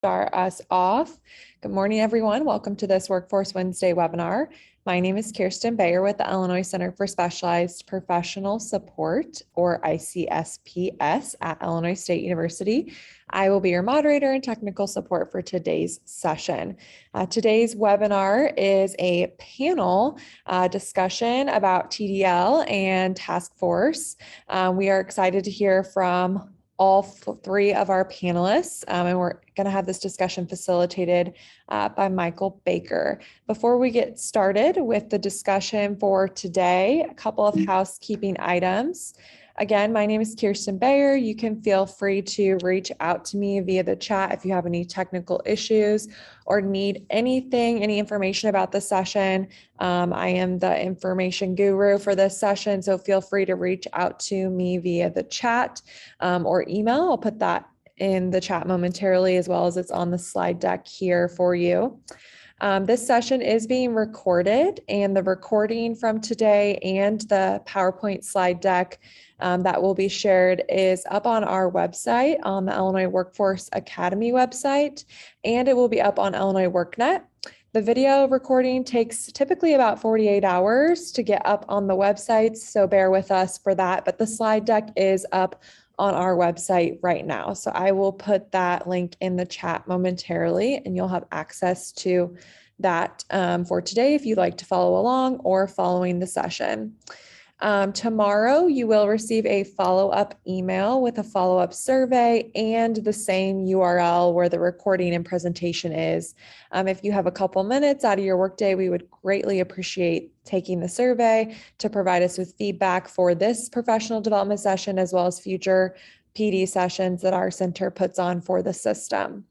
Start us off. Good morning, everyone. Welcome to this Workforce Wednesday webinar. My name is Kirsten Bayer with the Illinois Center for Specialized Professional Support, or ICSPS, at Illinois State University. I will be your moderator and technical support for today's session. Today's webinar is a panel discussion about TDL and task force. We are excited to hear from all three of our panelists, and we're going to have this discussion facilitated by Michael Baker. Before we get started with the discussion for today, a couple of housekeeping items. Again, my name is Kirsten Bayer. You can feel free to reach out to me via the chat if you have any technical issues or need anything, any information about the session. I am the information guru for this session, so feel free to reach out to me via the chat or email. I'll put that in the chat momentarily, as well as it's on the slide deck here for you. This session is being recorded, and the recording from today and the PowerPoint slide deck that will be shared is up on our website, on the Illinois Workforce Academy website, and it will be up on Illinois WorkNet. The video recording takes typically about 48 hours to get up on the website, so bear with us for that, but the slide deck is up on our website right now. So I will put that link in the chat momentarily, and you'll have access to that for today if you'd like to follow along or following the session. Tomorrow, you will receive a follow-up email with a follow-up survey and the same URL where the recording and presentation is. If you have a couple minutes out of your workday, we would greatly appreciate taking the survey to provide us with feedback for this professional development session, as well as future PD sessions that our center puts on for the system.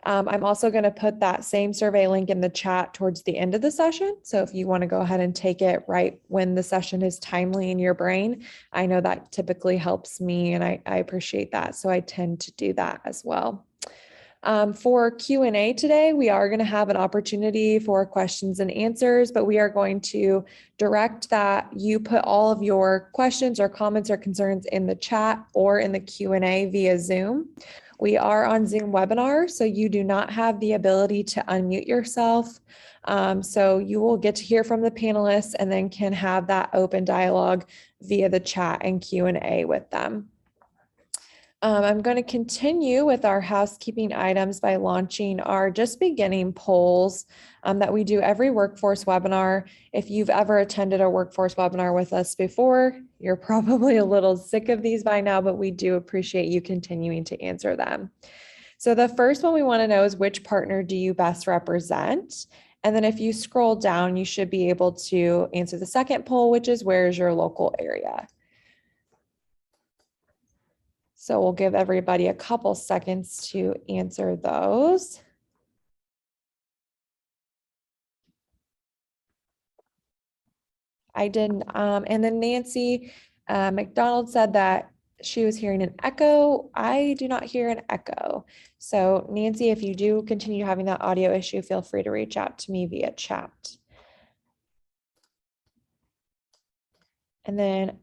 I'm also going to put that same survey link in the chat towards the end of the session. So if you want to go ahead and take it right when the session is timely in your brain, I know that typically helps me, and I appreciate that. So I tend to do that as well. For Q&A today, we are going to have an opportunity for questions and answers, but we are going to direct that you put all of your questions or comments or concerns in the chat or in the Q&A via Zoom. We are on Zoom webinar, so you do not have the ability to unmute yourself. So you will get to hear from the panelists and then can have that open dialogue via the chat and Q&A with them. I'm going to continue with our housekeeping items by launching our just beginning polls that we do every workforce webinar. If you've ever attended a workforce webinar with us before, you're probably a little sick of these by now, but we do appreciate you continuing to answer them. So the first one we want to know is, which partner do you best represent? And then if you scroll down, you should be able to answer the second poll, which is, where is your local area? So we'll give everybody a couple seconds to answer those. I didn't, and then Nancy McDonald said that she was hearing an echo. I do not hear an echo. So Nancy, if you do continue having that audio issue, feel free to reach out to me via chat. And then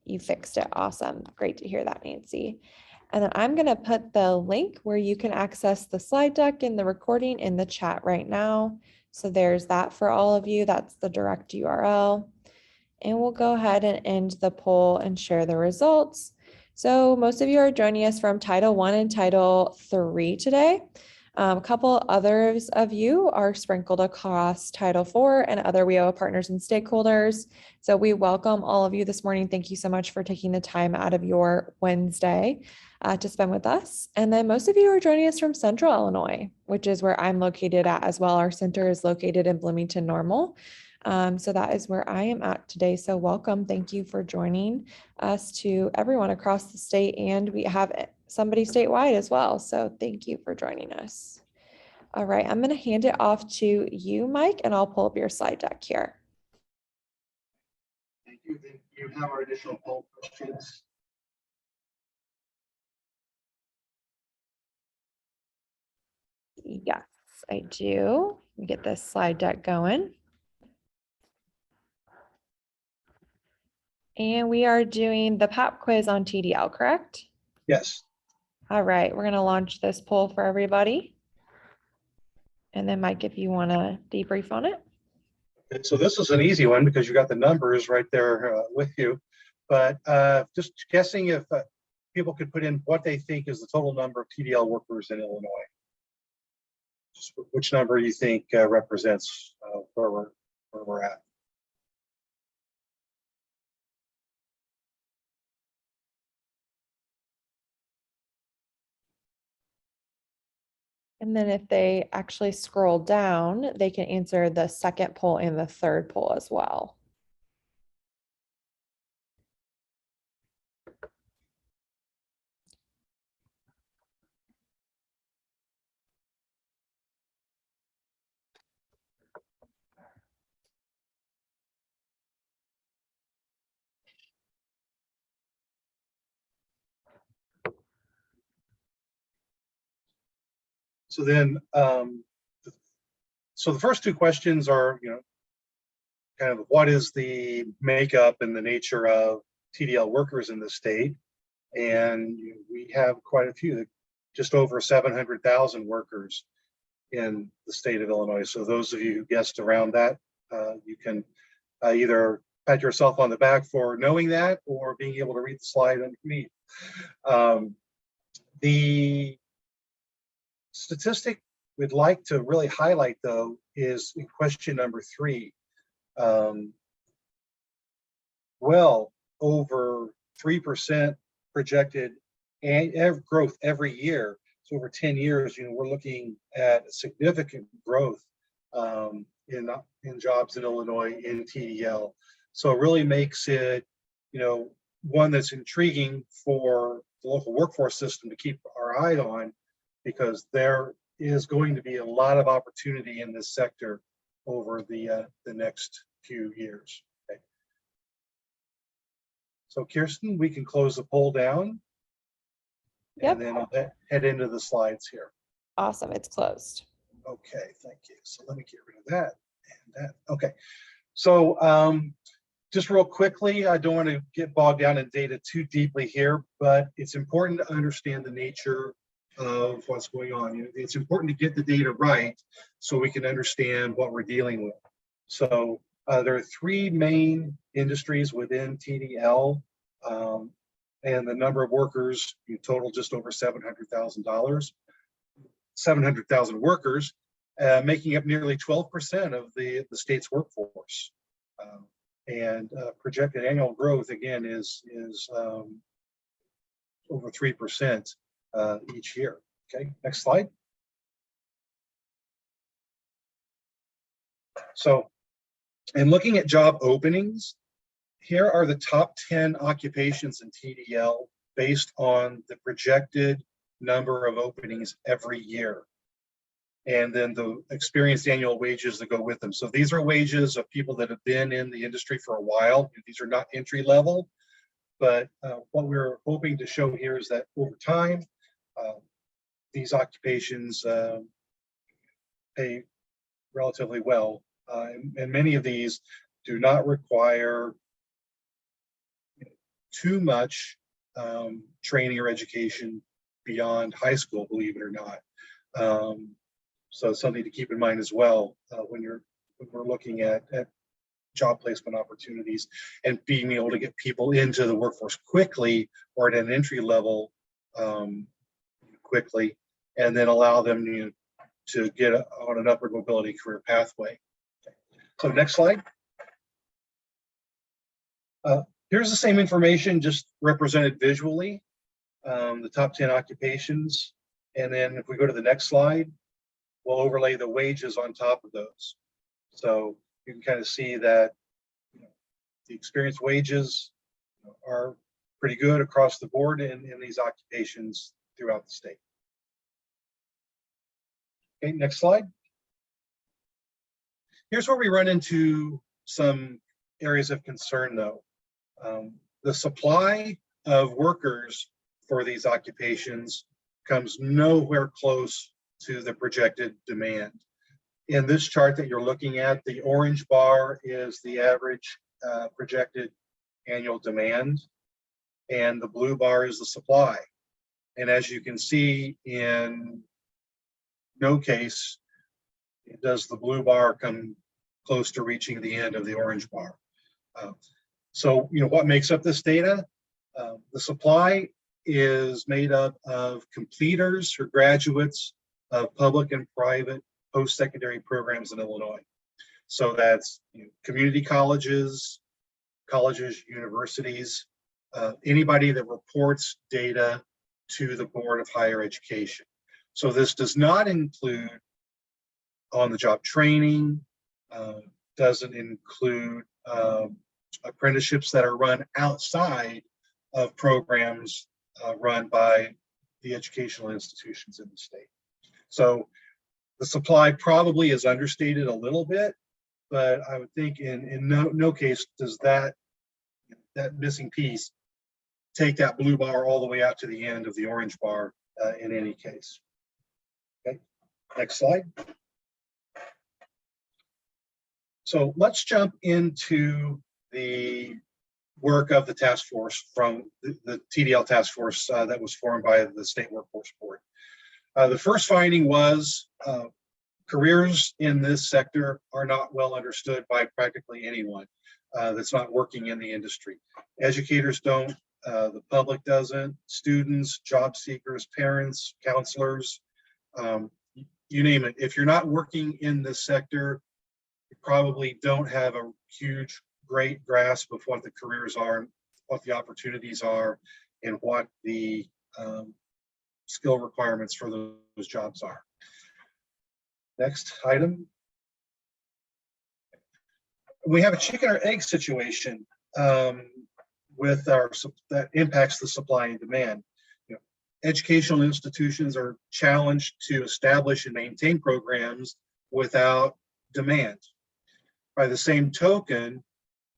you fixed it. Awesome. Great to hear that, Nancy. And then I'm going to put the link where you can access the slide deck and the recording in the chat right now. So there's that for all of you. That's the direct URL. And we'll go ahead and end the poll and share the results. So most of you are joining us from Title I and Title III today. A couple others of you are sprinkled across Title IV and other WIOA partners and stakeholders. So we welcome all of you this morning. Thank you so much for taking the time out of your Wednesday to spend with us. And then most of you are joining us from Central Illinois, which is where I'm located at as well. Our center is located in Bloomington Normal. So that is where I am at today. So welcome. Thank you for joining us, to everyone across the state, and we have somebody statewide as well. So thank you for joining us. All right, I'm going to hand it off to you, Mike, and I'll pull up your slide deck here. Thank you. Do you have our additional poll questions? Yes, I do. Let me get this slide deck going. And we are doing the pop quiz on TDL, correct? Yes. All right, we're going to launch this poll for everybody. And then Mike, if you want to debrief on it. Okay, so this is an easy one because you got the numbers right there with you. But just guessing if people could put in what they think is the total number of TDL workers in Illinois. Just which number you think represents where we're at. And then if they actually scroll down, they can answer the second poll and the third poll as well. So then, so the first two questions are, kind of what is the makeup and the nature of TDL workers in the state? And we have quite a few, just over 700,000 workers in the state of Illinois. So those of you who guessed around that, you can either pat yourself on the back for knowing that or being able to read the slide underneath. The statistic we'd like to really highlight, though, is in question number 3. Well over 3% projected growth every year. So over 10 years, we're looking at significant growth in jobs in Illinois in TDL. So it really makes it, one that's intriguing for the local workforce system to keep our eye on, because there is going to be a lot of opportunity in this sector over the next few years. Okay. So Kirsten, we can close the poll down. Yep. And then I'll head into the slides here. Awesome, it's closed. Okay, thank you. So let me get rid of that and that. Okay, so just real quickly, I don't want to get bogged down in data too deeply here, but it's important to understand the nature of what's going on. It's important to get the data right so we can understand what we're dealing with. So there are 3 main industries within TDL, and the number of workers, total just over 700,000 workers, making up nearly 12% of the state's workforce. And projected annual growth, again, is over 3% each year. Okay, next slide. So, in looking at job openings, here are the top 10 occupations in TDL based on the projected number of openings every year, and then the experienced annual wages that go with them. So these are wages of people that have been in the industry for a while. These are not entry level, but what we're hoping to show here is that over time, these occupations pay relatively well, and many of these do not require too much training or education beyond high school, believe it or not. So it's something to keep in mind as well when we're looking at job placement opportunities and being able to get people into the workforce quickly or at an entry level quickly, and then allow them to get on an upward mobility career pathway. Okay. So next slide. Here's the same information, just represented visually, the top 10 occupations. And then if we go to the next slide, we'll overlay the wages on top of those. So you can kind of see that the experienced wages are pretty good across the board in these occupations throughout the state. Okay, next slide. Here's where we run into some areas of concern, though. The supply of workers for these occupations comes nowhere close to the projected demand. In this chart that you're looking at, the orange bar is the average projected annual demand, and the blue bar is the supply. And as you can see, in no case does the blue bar come close to reaching the end of the orange bar. So, what makes up this data? The supply is made up of completers or graduates of public and private post-secondary programs in Illinois. So that's community colleges, universities, anybody that reports data to the Board of Higher Education. So this does not include on-the-job training, doesn't include apprenticeships that are run outside of programs run by the educational institutions in the state. So the supply probably is understated a little bit, but I would think in no case does that missing piece take that blue bar all the way out to the end of the orange bar in any case. Okay, next slide. So let's jump into the work of the task force from the TDL task force that was formed by the State Workforce Board. The first finding was careers in this sector are not well understood by practically anyone that's not working in the industry. Educators don't, the public doesn't, students, job seekers, parents, counselors, you name it. If you're not working in this sector, you probably don't have a huge, great grasp of what the careers are, what the opportunities are, and what the skill requirements for those jobs are. Next item. We have a chicken or egg situation with that impacts the supply and demand. Educational institutions are challenged to establish and maintain programs without demand. By the same token,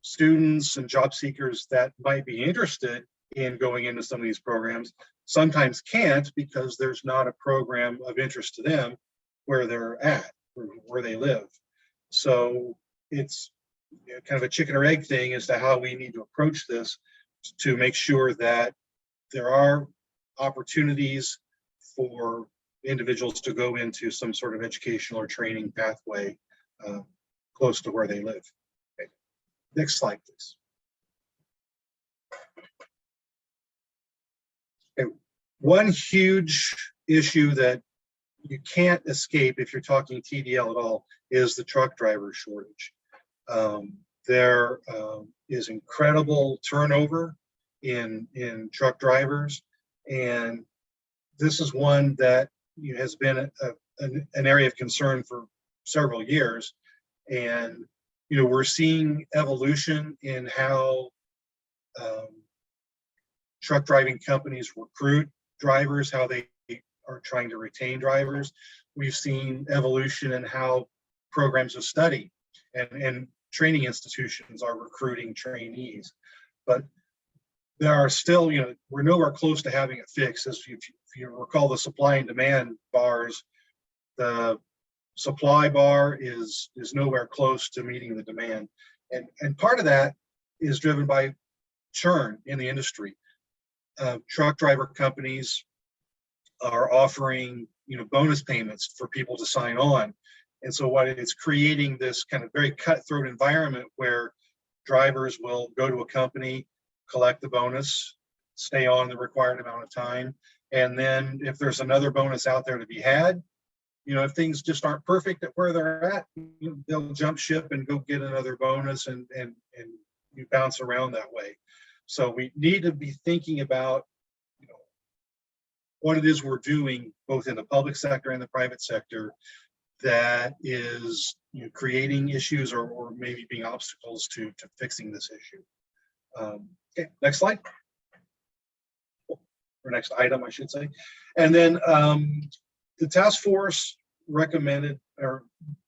students and job seekers that might be interested in going into some of these programs sometimes can't because there's not a program of interest to them where they're at, where they live. So it's kind of a chicken or egg thing as to how we need to approach this to make sure that there are opportunities for individuals to go into some sort of educational or training pathway close to where they live. Okay. Next slide, please. Okay. One huge issue that you can't escape if you're talking TDL at all is the truck driver shortage. There is incredible turnover in truck drivers, and this is one that has been an area of concern for several years. And we're seeing evolution in how truck driving companies recruit drivers, how they are trying to retain drivers. We've seen evolution in how programs of study and training institutions are recruiting trainees. But there are still, we're nowhere close to having it fixed. As if you recall the supply and demand bars, the supply bar is nowhere close to meeting the demand. And part of that is driven by churn in the industry. Truck driver companies are offering bonus payments for people to sign on. And so what it's creating this kind of very cutthroat environment where drivers will go to a company, collect the bonus, stay on the required amount of time. And then if there's another bonus out there to be had, if things just aren't perfect at where they're at, they'll jump ship and go get another bonus and you bounce around that way. So we need to be thinking about what it is we're doing both in the public sector and the private sector that is creating issues or maybe being obstacles to fixing this issue. Okay, next slide. Or next item, I should say. And then the task force recommended or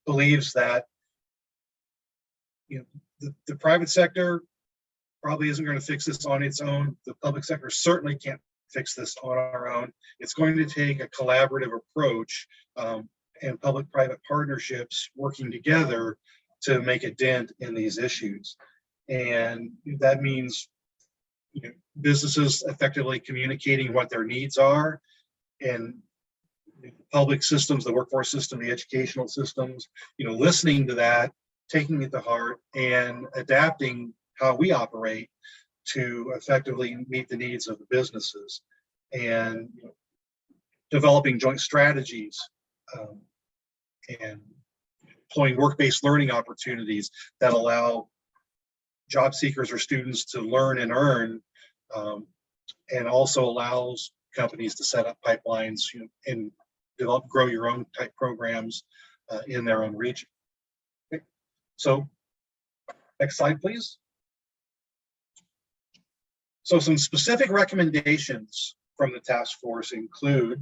believes that the private sector probably isn't going to fix this on its own. The public sector certainly can't fix this on our own. It's going to take a collaborative approach and public-private partnerships working together to make a dent in these issues. And that means businesses effectively communicating what their needs are, and public systems, the workforce system, the educational systems, listening to that, taking it to heart, and adapting how we operate to effectively meet the needs of the businesses, and developing joint strategies, and employing work-based learning opportunities that allow job seekers or students to learn and earn, and also allows companies to set up pipelines, and grow your own type programs in their own region. Okay. So next slide, please. So some specific recommendations from the task force include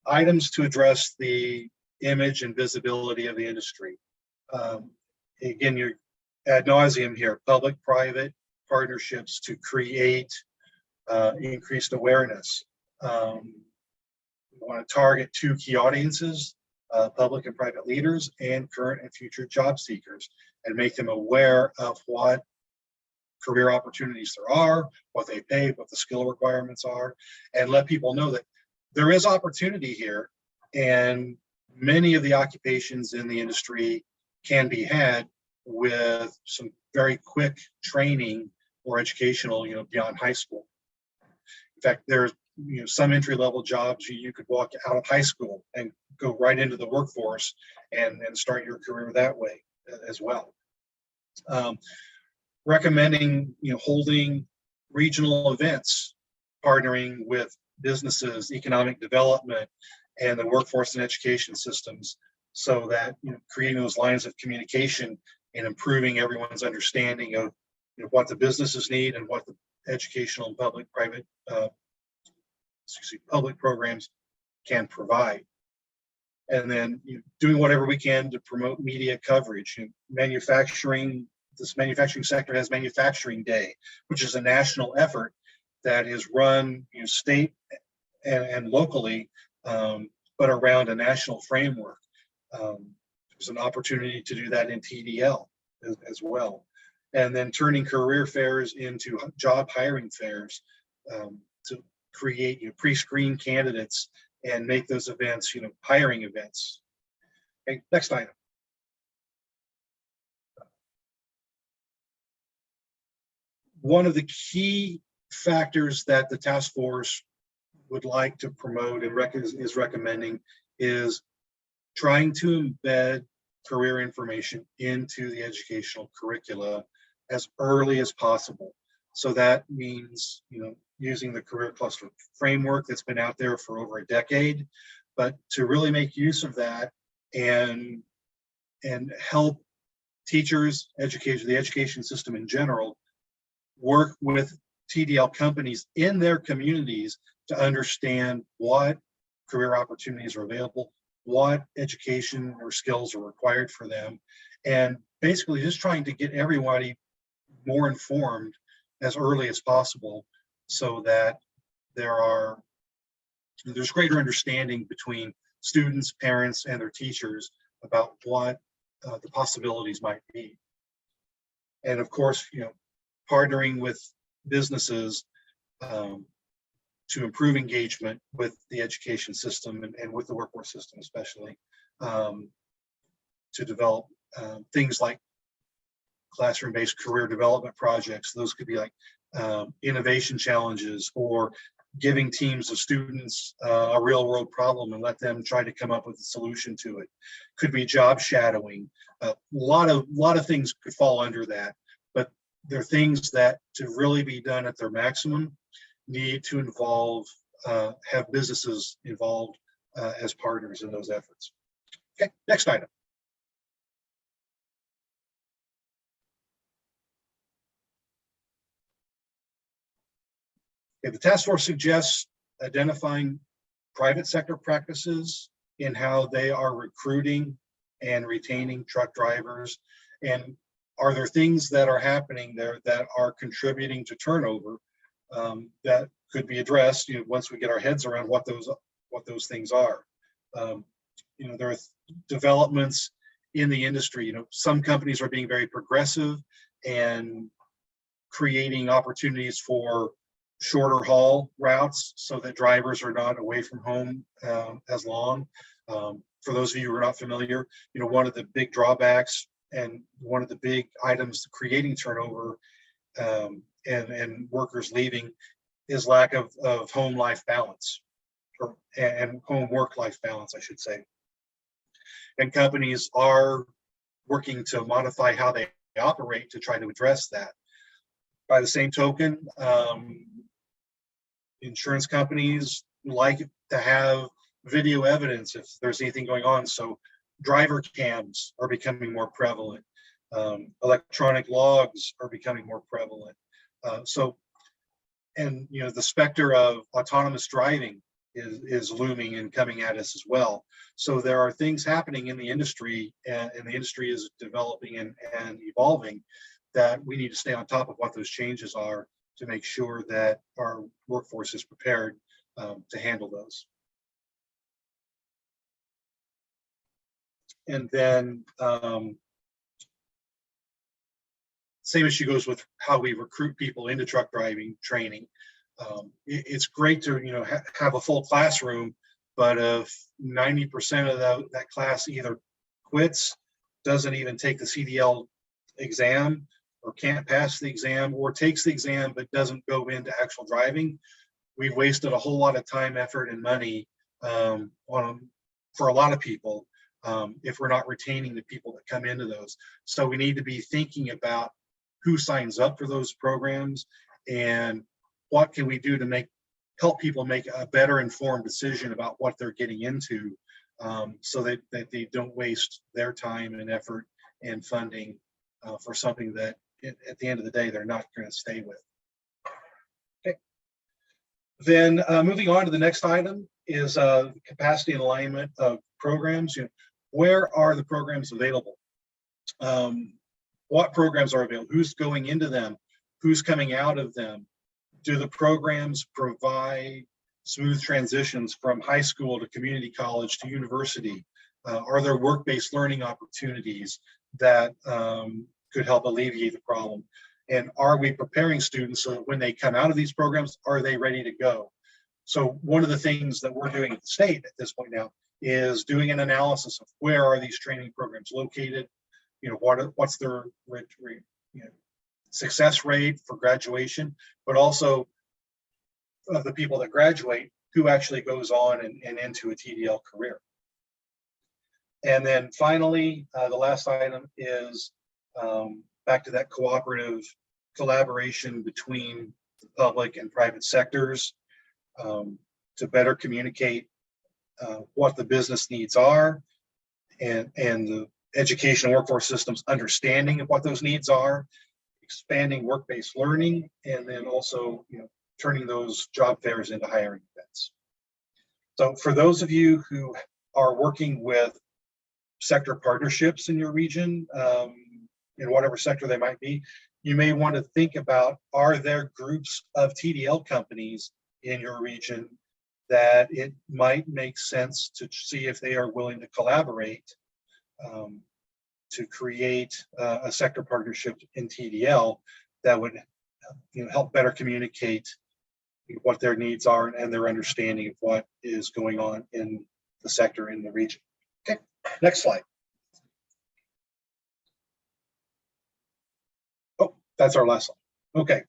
items to address the image and visibility of the industry. Again, you're ad nauseum here, public-private partnerships to create increased awareness. We want to target 2 key audiences, public and private leaders and current and future job seekers, and make them aware of what career opportunities there are, what they pay, what the skill requirements are, and let people know that there is opportunity here, and many of the occupations in the industry can be had with some very quick training or educational, beyond high school. In fact, there's some entry-level jobs you could walk out of high school and go right into the workforce and start your career that way as well. Recommending holding regional events, partnering with businesses, economic development, and the workforce and education systems, so that creating those lines of communication and improving everyone's understanding of what the businesses need and what the educational and public-private public programs can provide. And then doing whatever we can to promote media coverage. This manufacturing sector has Manufacturing Day, which is a national effort that is run state and locally, but around a national framework. There's an opportunity to do that in TDL as well. And then turning career fairs into job hiring fairs, to create pre-screen candidates and make those events hiring events. Okay, next item. One of the key factors that the task force would like to promote and is recommending is trying to embed career information into the educational curricula as early as possible. So that means, using the career cluster framework that's been out there for over a decade, but to really make use of that and help teachers, educators, the education system in general, work with TDL companies in their communities to understand what career opportunities are available, what education or skills are required for them, and basically just trying to get everybody more informed as early as possible, so that there's greater understanding between students, parents, and their teachers about what the possibilities might be. And of course, partnering with businesses to improve engagement with the education system and with the workforce system especially, to develop things like classroom-based career development projects. Those could be like innovation challenges, or giving teams of students a real-world problem and let them try to come up with a solution to it. Could be job shadowing. A lot of things could fall under that, but they're things that, to really be done at their maximum, need to have businesses involved as partners in those efforts. Okay, next item. Okay, the task force suggests identifying private sector practices in how they are recruiting and retaining truck drivers, and are there things that are happening there that are contributing to turnover that could be addressed once we get our heads around what those things are. There are developments in the industry. Some companies are being very progressive and creating opportunities for shorter haul routes so that drivers are not away from home as long. For those of you who are not familiar, one of the big drawbacks and one of the big items creating turnover and workers leaving is lack of home life balance, and home work life balance, I should say. And companies are working to modify how they operate to try to address that. By the same token, insurance companies like to have video evidence if there's anything going on. So driver cams are becoming more prevalent. Electronic logs are becoming more prevalent. And the specter of autonomous driving is looming and coming at us as well. So there are things happening in the industry, and the industry is developing and evolving, that we need to stay on top of what those changes are to make sure that our workforce is prepared to handle those. And then same issue goes with how we recruit people into truck driving training. It's great to have a full classroom, but if 90% of that class either quits, doesn't even take the Cdl exam, or can't pass the exam, or takes the exam but doesn't go into actual driving, we've wasted a whole lot of time, effort, and money for a lot of people if we're not retaining the people that come into those. So we need to be thinking about who signs up for those programs and what can we do to help people make a better informed decision about what they're getting into, so that they don't waste their time and effort and funding for something that at the end of the day they're not going to stay with. Okay. Then moving on to the next item is capacity and alignment of programs. Where are the programs available? What programs are available? Who's going into them? Who's coming out of them? Do the programs provide smooth transitions from high school to community college to university? Are there work-based learning opportunities that could help alleviate the problem? And are we preparing students so that when they come out of these programs, are they ready to go? So one of the things that we're doing at the state at this point now is doing an analysis of where are these training programs located, what's their success rate for graduation, but also of the people that graduate, who actually goes on and into a TDL career. And then finally, the last item is back to that cooperative collaboration between the public and private sectors to better communicate what the business needs are, and the education and workforce systems understanding of what those needs are, expanding work-based learning, and then also turning those job fairs into hiring events. So for those of you who are working with sector partnerships in your region, in whatever sector they might be, you may want to think about, are there groups of TDL companies in your region that it might make sense to see if they are willing to collaborate to create a sector partnership in TDL that would help better communicate what their needs are and their understanding of what is going on in the sector in the region. Okay, next slide. Oh, that's our last slide. Okay,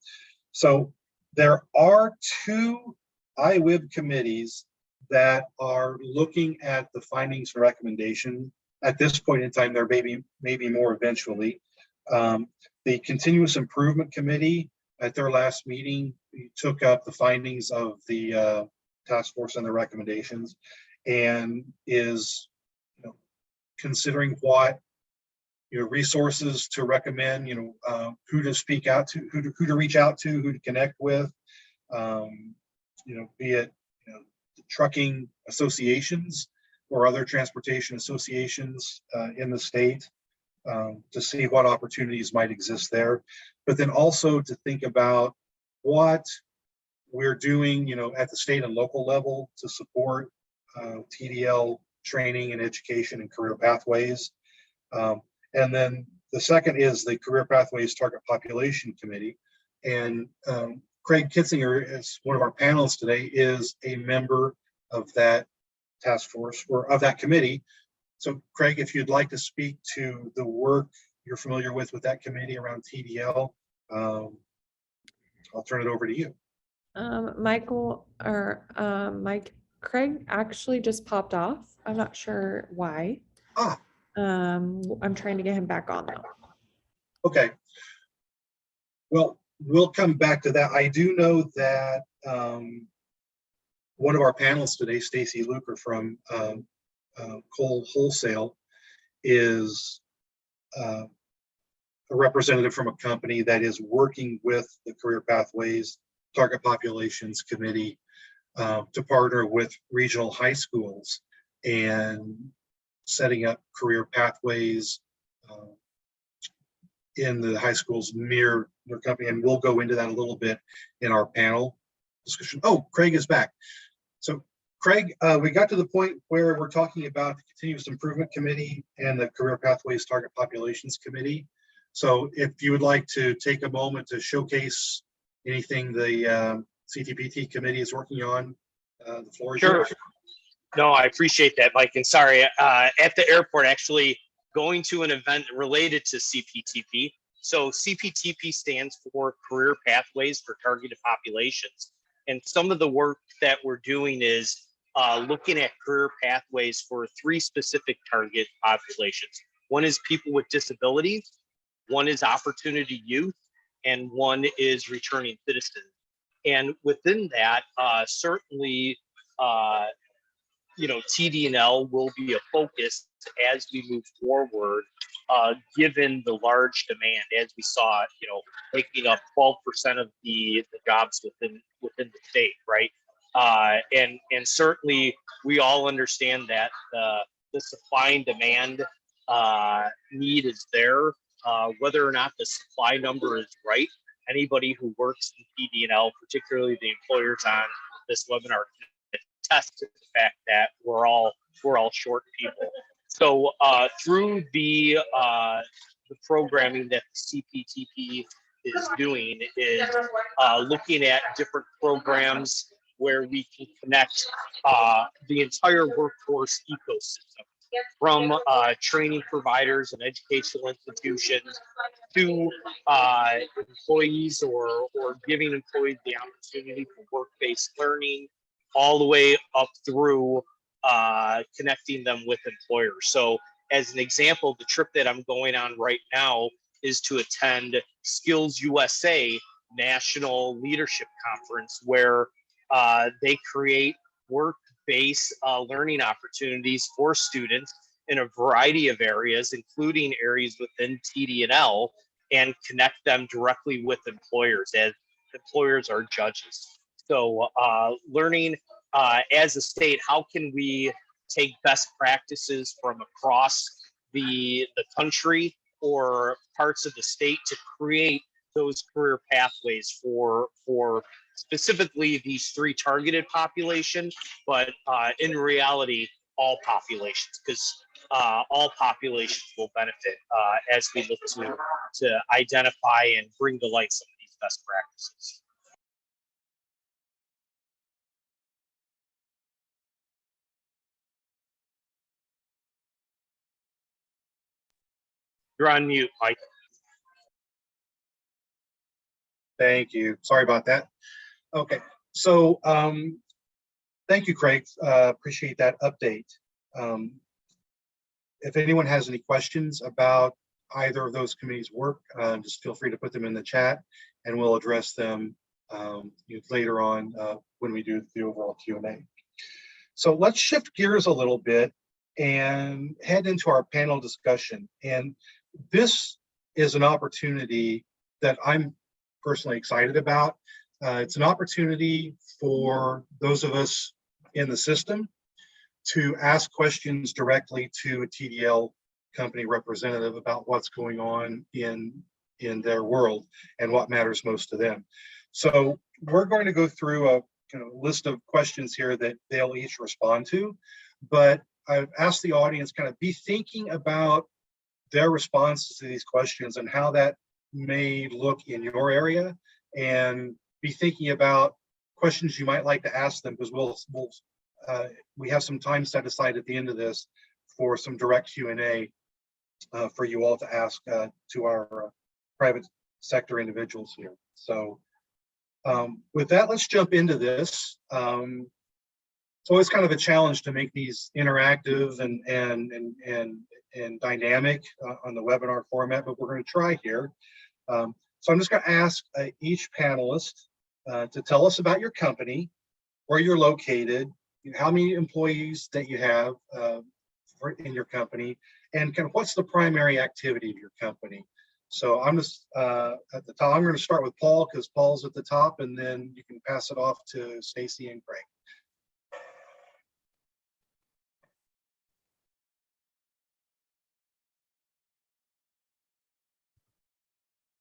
so there are 2 IWIB committees that are looking at the findings and recommendation. At this point in time, there may be more eventually. The Continuous Improvement Committee at their last meeting took up the findings of the task force and the recommendations, and is considering what resources to recommend, who to speak out to, who to reach out to, who to connect with, be it the trucking associations or other transportation associations in the state, to see what opportunities might exist there, but then also to think about what we're doing, at the state and local level to support TDL training and education and career pathways. And then the second is the Career Pathways Target Population Committee, And Craig Kitzinger is one of our panelists today, is a member of that task force or of that committee. So Craig, if you'd like to speak to the work you're familiar with that committee around TDL, I'll turn it over to you. Mike, Craig actually just popped off. I'm not sure why. I'm trying to get him back on though. Okay. Well, we'll come back to that. I do know that one of our panelists today, Stacy Luker from Wholesale, is a representative from a company that is working with the Career Pathways Target Populations Committee to partner with regional high schools and setting up career pathways in the high schools near their company. And we'll go into that a little bit in our panel discussion. Oh, Craig is back. So Craig, we got to the point where we're talking about the Continuous Improvement Committee and the Career Pathways Target Populations Committee. So if you would like to take a moment to showcase anything the CTPT committee is working on, the floor is yours. No, I appreciate that, Mike. And sorry, at the airport, actually going to an event related to CPTP. So CPTP stands for Career Pathways for Targeted Populations. And some of the work that we're doing is looking at career pathways for 3 specific target populations. One is people with disabilities, one is opportunity youth, and one is returning citizens. And within that, certainly, TDL will be a focus as we move forward, given the large demand, as we saw, making up 12% of the jobs within the state, right? And certainly we all understand that the supply and demand need is there. Whether or not the supply number is right, anybody who works in TDL, particularly the employers on this webinar, can attest to the fact that we're all short people. So through the programming that the CPTP is doing is looking at different programs where we can connect the entire workforce ecosystem, from training providers and educational institutions to employees or giving employees the opportunity for work-based learning, all the way up through connecting them with employers. So as an example, the trip that I'm going on right now is to attend Skills USA National Leadership Conference, where they create work-based learning opportunities for students in a variety of areas, including areas within TD&L, and connect them directly with employers, as employers are judges. So learning as a state, how can we take best practices from across the country or parts of the state to create those career pathways for specifically these 3 targeted populations, but in reality, all populations, because all populations will benefit as we look to identify and bring to light some of these best practices. You're on mute, Mike. Thank you. Sorry about that. Okay, so thank you, Craig. Appreciate that update. If anyone has any questions about either of those committees' work, just feel free to put them in the chat, and we'll address them later on when we do the overall Q&A. So let's shift gears a little bit and head into our panel discussion. And this is an opportunity that I'm personally excited about. It's an opportunity for those of us in the system to ask questions directly to a TDL company representative about what's going on in their world and what matters most to them. So we're going to go through a list of questions here that they'll each respond to, but I've asked the audience kind of be thinking about their responses to these questions and how that may look in your area and be thinking about questions you might like to ask them, because we have some time set aside at the end of this for some direct Q&A for you all to ask to our private sector individuals here. So with that, let's jump into this. It's always kind of a challenge to make these interactive and dynamic on the webinar format, but we're going to try here. So I'm just going to ask each panelist to tell us about your company, where you're located, how many employees that you have in your company, and kind of what's the primary activity of your company. So I'm just at the top. I'm going to start with Paul, because Paul's at the top, and then you can pass it off to Stacy and Craig.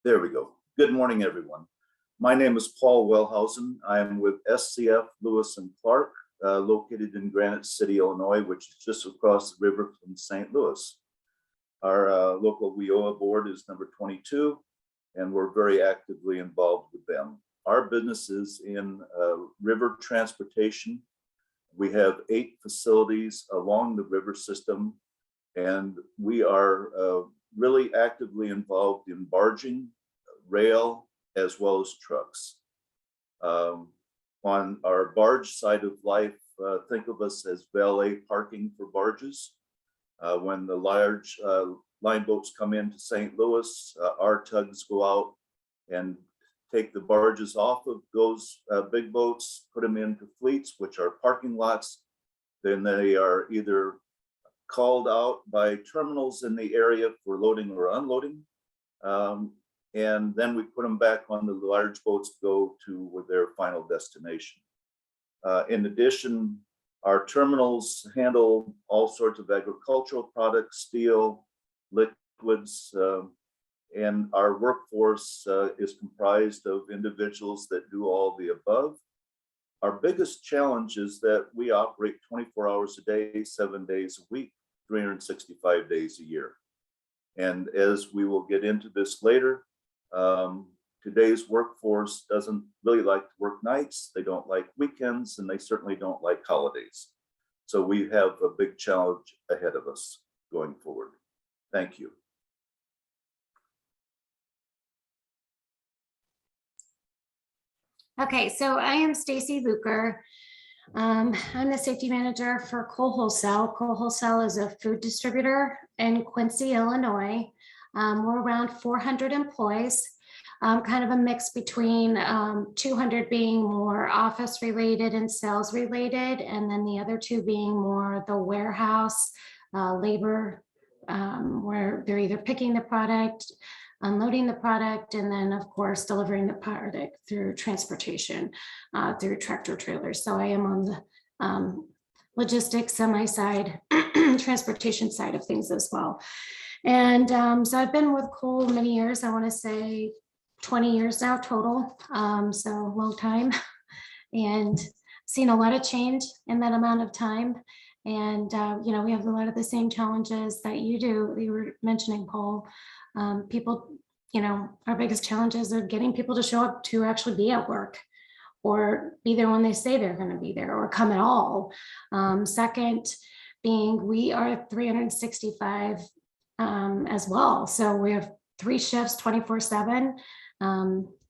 There we go. Good morning, everyone. My name is Paul Wellhausen. I am with SCF Lewis and Clark, located in Granite City, Illinois, which is just across the river from St. Louis. Our local WIOA board is number 22, and we're very actively involved with them. Our business is in river transportation. We have 8 facilities along the river system, and we are really actively involved in barging, rail, as well as trucks. On our barge side of life, think of us as valet parking for barges. When the large line boats come into St. Louis, our tugs go out and take the barges off of those big boats, put them into fleets, which are parking lots. Then they are either called out by terminals in the area for loading or unloading. And then we put them back on the large boats to go to their final destination. In addition, our terminals handle all sorts of agricultural products, steel, liquids, and our workforce is comprised of individuals that do all the above. Our biggest challenge is that we operate 24 hours a day, 7 days a week, 365 days a year. And as we will get into this later, today's workforce doesn't really like to work nights, they don't like weekends, and they certainly don't like holidays. So we have a big challenge ahead of us going forward. Thank you. Okay, so I am Stacy Luker. I'm the safety manager for Wholesale. Wholesale is a food distributor in Quincy, Illinois. We're around 400 employees, kind of a mix between 200 being more office related and sales related, and then the other 2 being more the warehouse labor, where they're either picking the product, unloading the product, and then of course delivering the product through transportation, through tractor trailers. So I am on the logistics semi side, transportation side of things as well. And so I've been with Cole many years. I want to say 20 years now total. So a long time, and seen a lot of change in that amount of time. And you know, we have a lot of the same challenges that you do. You were mentioning, Paul. People, you know, our biggest challenges are getting people to show up to actually be at work, or be there when they say they're going to be there, or come at all. Second being, we are 365 as well. So we have 3 shifts 24/7.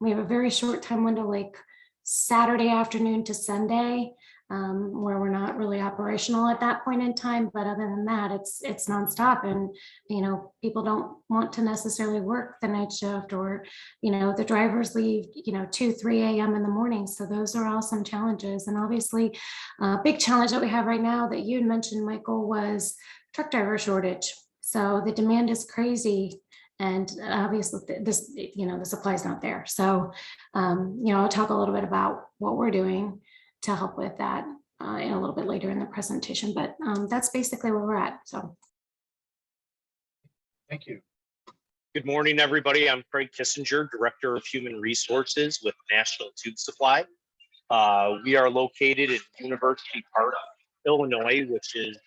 We have a very short time window, like Saturday afternoon to Sunday, where we're not really operational at that point in time. But other than that, it's nonstop. And, you know, people don't want to necessarily work the night shift, or, you know, the drivers leave, you know, 2, 3 a.m. in the morning. So those are all some challenges. And obviously a big challenge that we have right now that you had mentioned, Michael, was truck driver shortage. So the demand is crazy. And obviously this, you know, the supply's not there. So, you know, I'll talk a little bit about what we're doing to help with that in a little bit later in the presentation, but that's basically where we're at. So. Thank you. Good morning, everybody. I'm Craig Kissinger, Director of Human Resources with National Tube Supply. We are located in University Park, Illinois, which is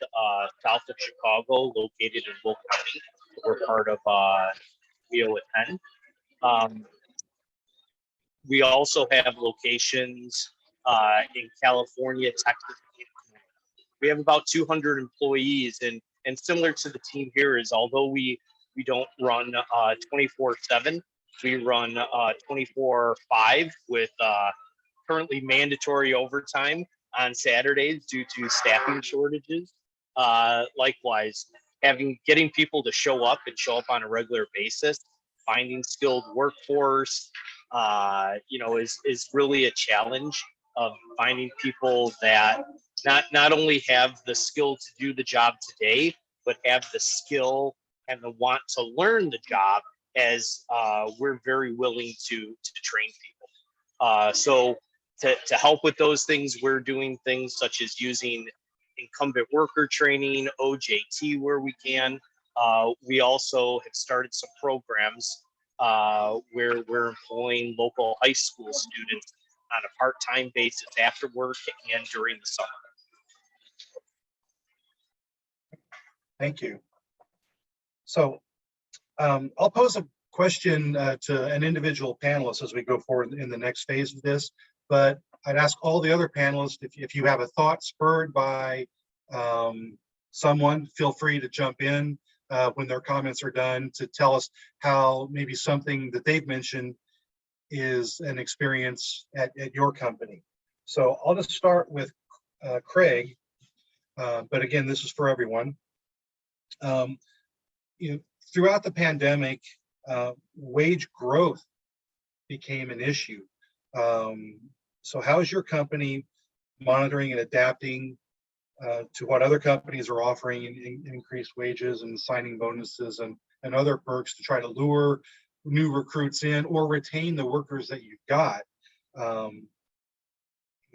south of Chicago, located in Will County. We're part of WIOA 10. We also have locations in California, Texas. We have about 200 employees, and similar to the team here is, although we don't run 24/7, we run 24/5 with currently mandatory overtime on Saturdays due to staffing shortages. Likewise, getting people to show up on a regular basis, finding skilled workforce, is really a challenge of finding people that not only have the skill to do the job today, but have the skill and the want to learn the job, as we're very willing to train people. So to help with those things, we're doing things such as using incumbent worker training, OJT where we can. We also have started some programs where we're employing local high school students on a part-time basis after work and during the summer. Thank you. So I'll pose a question to an individual panelist as we go forward in the next phase of this, but I'd ask all the other panelists, if you have a thought spurred by someone, feel free to jump in when their comments are done to tell us how maybe something that they've mentioned is an experience at your company. So I'll just start with Craig, but again, this is for everyone. Throughout the pandemic, wage growth became an issue. So how is your company monitoring and adapting to what other companies are offering in increased wages and signing bonuses and other perks to try to lure new recruits in or retain the workers that you've got?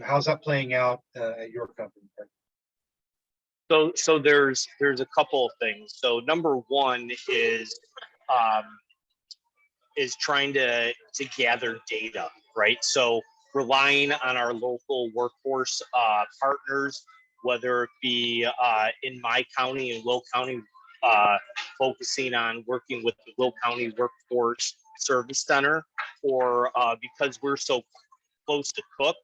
How's that playing out at your company? So there's a couple of things. So number one is trying to gather data, right? So relying on our local workforce partners, whether it be in my county and Will County, focusing on working with the Will County Workforce Service Center, or because we're so close to Cook,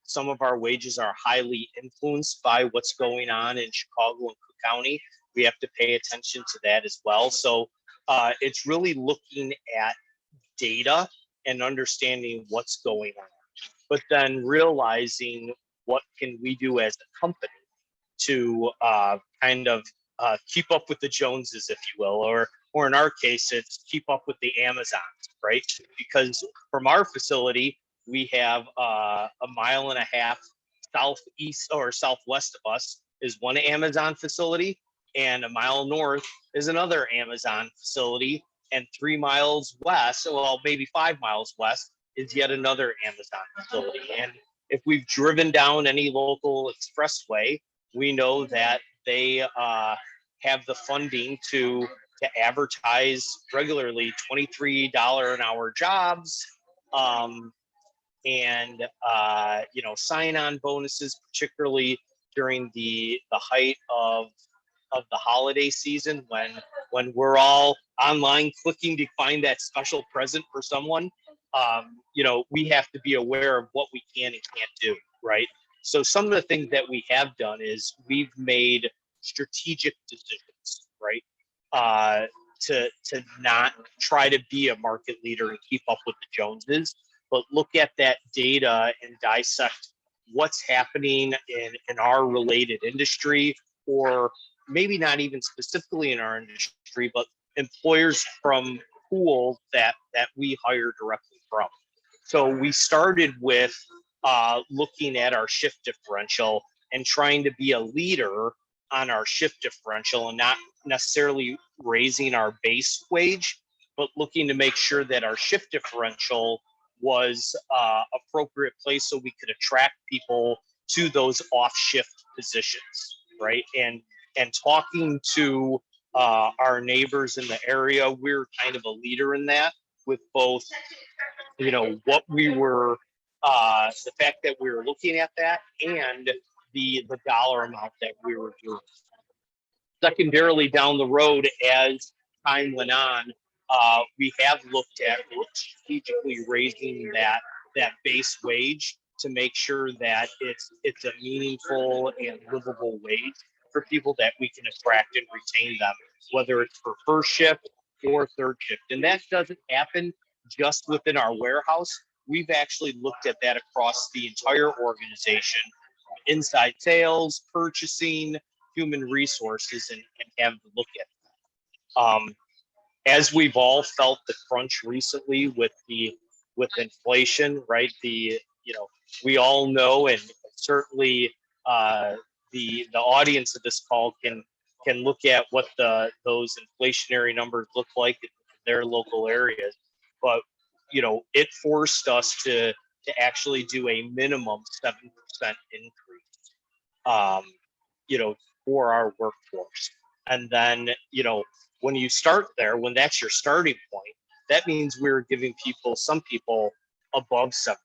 some of our wages are highly influenced by what's going on in Chicago and Cook County. We have to pay attention to that as well. So it's really looking at data and understanding what's going on, but then realizing what can we do as a company to kind of keep up with the Joneses, if you will, or in our case, it's keep up with the Amazons, right? Because from our facility, we have 1.5 miles southeast or southwest of us is one Amazon facility, and 1 mile north is another Amazon facility, and 3 miles west, well, maybe 5 miles west, is yet another Amazon facility. And if we've driven down any local expressway, we know that they have the funding to advertise regularly $23 an hour jobs, and sign-on bonuses, particularly during the height of the holiday season, when we're all online clicking to find that special present for someone. We have to be aware of what we can and can't do, right? So some of the things that we have done is we've made strategic decisions, right? To not try to be a market leader and keep up with the Joneses, but look at that data and dissect what's happening in our related industry, or maybe not even specifically in our industry, but employers from pools that we hire directly from. So we started with looking at our shift differential and trying to be a leader on our shift differential, and not necessarily raising our base wage, but looking to make sure that our shift differential was appropriate place so we could attract people to those off shift positions, right? And talking to our neighbors in the area, we're kind of a leader in that, with both, what we were, the fact that we were looking at that, and the dollar amount that we were doing. Secondarily, down the road, as time went on, we have looked at strategically raising that that base wage to make sure that it's a meaningful and livable wage for people, that we can attract and retain them, whether it's for first shift or third shift. And that doesn't happen just within our warehouse. We've actually looked at that across the entire organization, inside sales, purchasing, human resources, and have to look at that. As we've all felt the crunch recently with inflation, right? We all know, and certainly the audience of this call can look at what those inflationary numbers look like in their local areas. But it forced us to actually do a minimum 7% increase, for our workforce. And then, when you start there, when that's your starting point, that means we're giving some people above 7%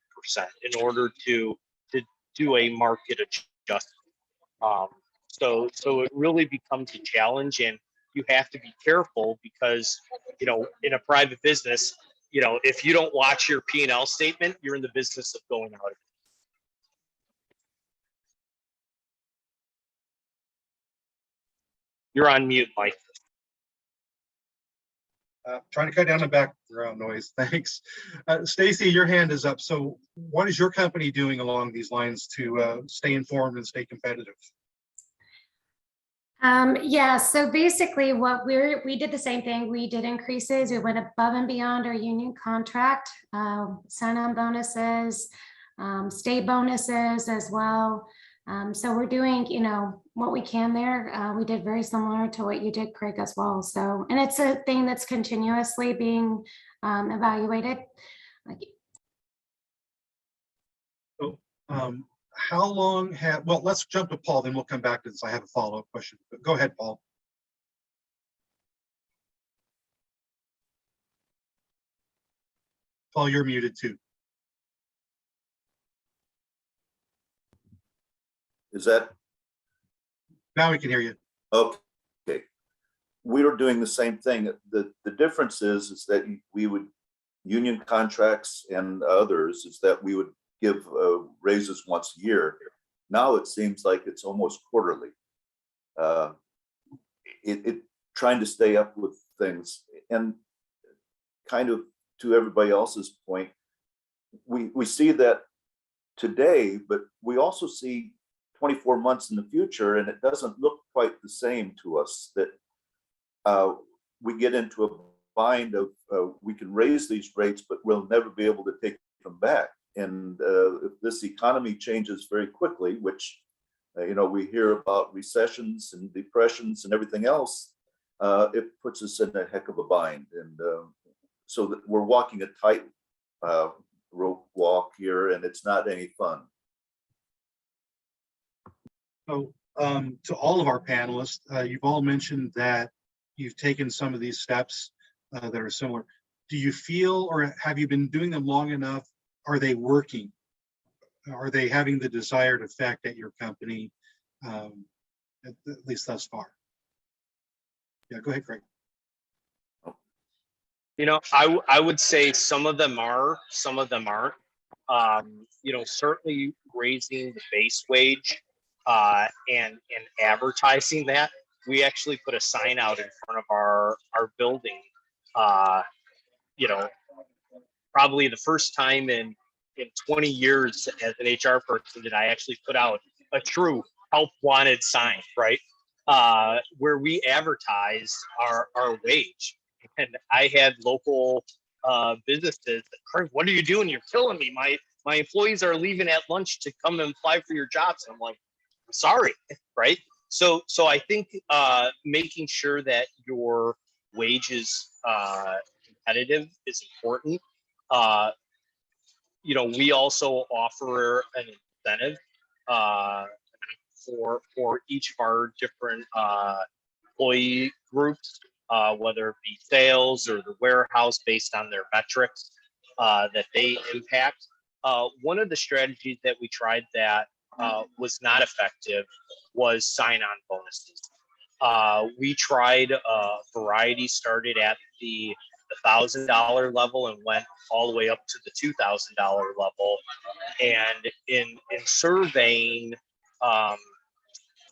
in order to do a market adjustment. So it really becomes a challenge, and you have to be careful because, in a private business, if you don't watch your P&L statement, you're in the business of going out of it. You're on mute, Mike. Trying to cut down the background noise. Thanks. Stacy, your hand is up. So what is your company doing along these lines to stay informed and stay competitive? Yeah, so basically we did the same thing. We did increases. We went above and beyond our union contract, sign-on bonuses, state bonuses as well. So we're doing, what we can there. We did very similar to what you did, Craig, as well. So, and it's a thing that's continuously being evaluated. So, how long well, let's jump to Paul, then we'll come back to this. I have a follow-up question, but go ahead, Paul. Paul, you're muted too. Is that? Now we can hear you. Okay. We were doing the same thing. The difference is that we would, union contracts and others, is that we would give raises once a year. Now it seems like it's almost quarterly. Trying to stay up with things, and kind of to everybody else's point, we see that today, but we also see 24 months in the future, and it doesn't look quite the same to us, that we get into a bind of we can raise these rates, but we'll never be able to take them back. And if this economy changes very quickly, which we hear about recessions and depressions and everything else, it puts us in a heck of a bind. And so that we're walking a tight rope walk here, and it's not any fun. So to all of our panelists, you've all mentioned that you've taken some of these steps that are similar. Do you feel, or have you been doing them long enough? Are they working? Are they having the desired effect at your company, at least thus far? Yeah, go ahead, Craig. I would say some of them are, some of them aren't. Certainly raising the base wage and advertising that. We actually put a sign out in front of our building. Probably the first time in 20 years as an HR person did I actually put out a true help wanted sign, right? Where we advertise our wage. And I had local businesses, what are you doing? You're killing me. My employees are leaving at lunch to come and apply for your jobs. And I'm like, I'm sorry, right? So I think making sure that your wage is competitive is important. We also offer an incentive for each of our different employee groups, whether it be sales or the warehouse, based on their metrics that they impact. One of the strategies that we tried that was not effective was sign-on bonuses. We tried a variety, started at the $1,000 level and went all the way up to the $2,000 level. And in surveying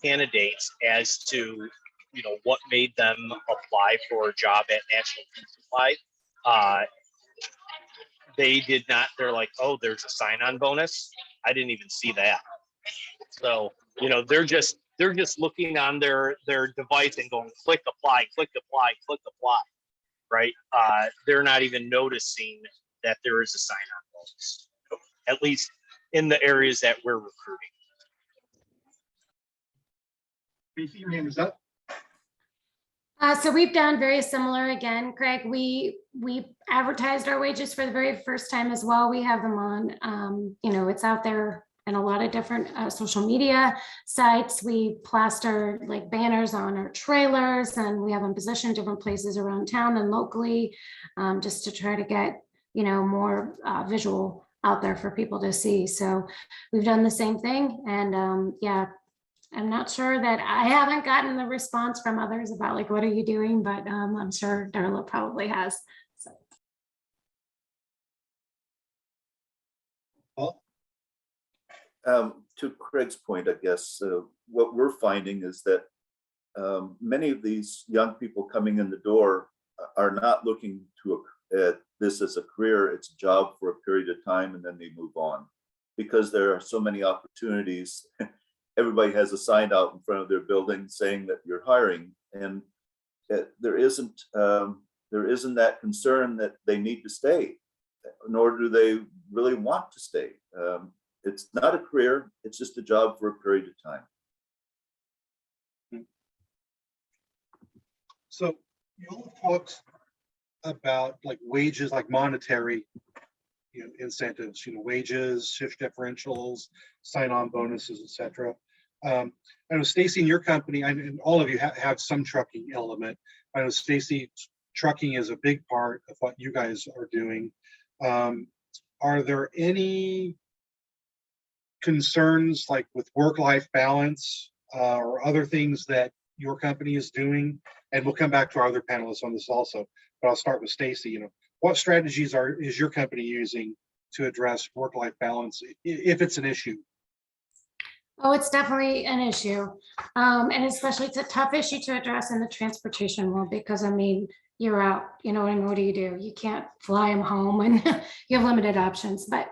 candidates as to, you know, what made them apply for a job at National Food Supply, they did not. They're like, oh, there's a sign-on bonus. I didn't even see that. So, you know, they're just looking on their device and going click apply, click apply, click apply, right? They're not even noticing that there is a sign-on bonus, at least in the areas that we're recruiting. Casey, your hand is up. So we've done very similar again, Craig. We advertised our wages for the very first time as well. We have them on, you know, it's out there in a lot of different social media sites. We plaster like banners on our trailers, and we have them positioned different places around town and locally, just to try to get, you know, more visual out there for people to see. So we've done the same thing, and yeah. I'm not sure that I haven't gotten the response from others about like, what are you doing? But I'm sure Darla probably has. So. To Craig's point, I guess, what we're finding is that many of these young people coming in the door are not looking at this as a career. It's a job for a period of time and then they move on, because there are so many opportunities. Everybody has a sign out in front of their building saying that you're hiring, and there isn't that concern that they need to stay, nor do they really want to stay. It's not a career, it's just a job for a period of time. So you all talked about like wages, like monetary, you know, incentives, you know, wages, shift differentials, sign-on bonuses, etc. I know Stacy, in your company, and all of you have some trucking element. I know Stacy, trucking is a big part of what you guys are doing. Are there any concerns like with work-life balance or other things that your company is doing? And we'll come back to our other panelists on this also, but I'll start with Stacy. You know, what strategies is your company using to address work-life balance if it's an issue? Oh, it's definitely an issue. And especially it's a tough issue to address in the transportation world, because I mean, you're out, you know, and what do? You can't fly them home and you have limited options, but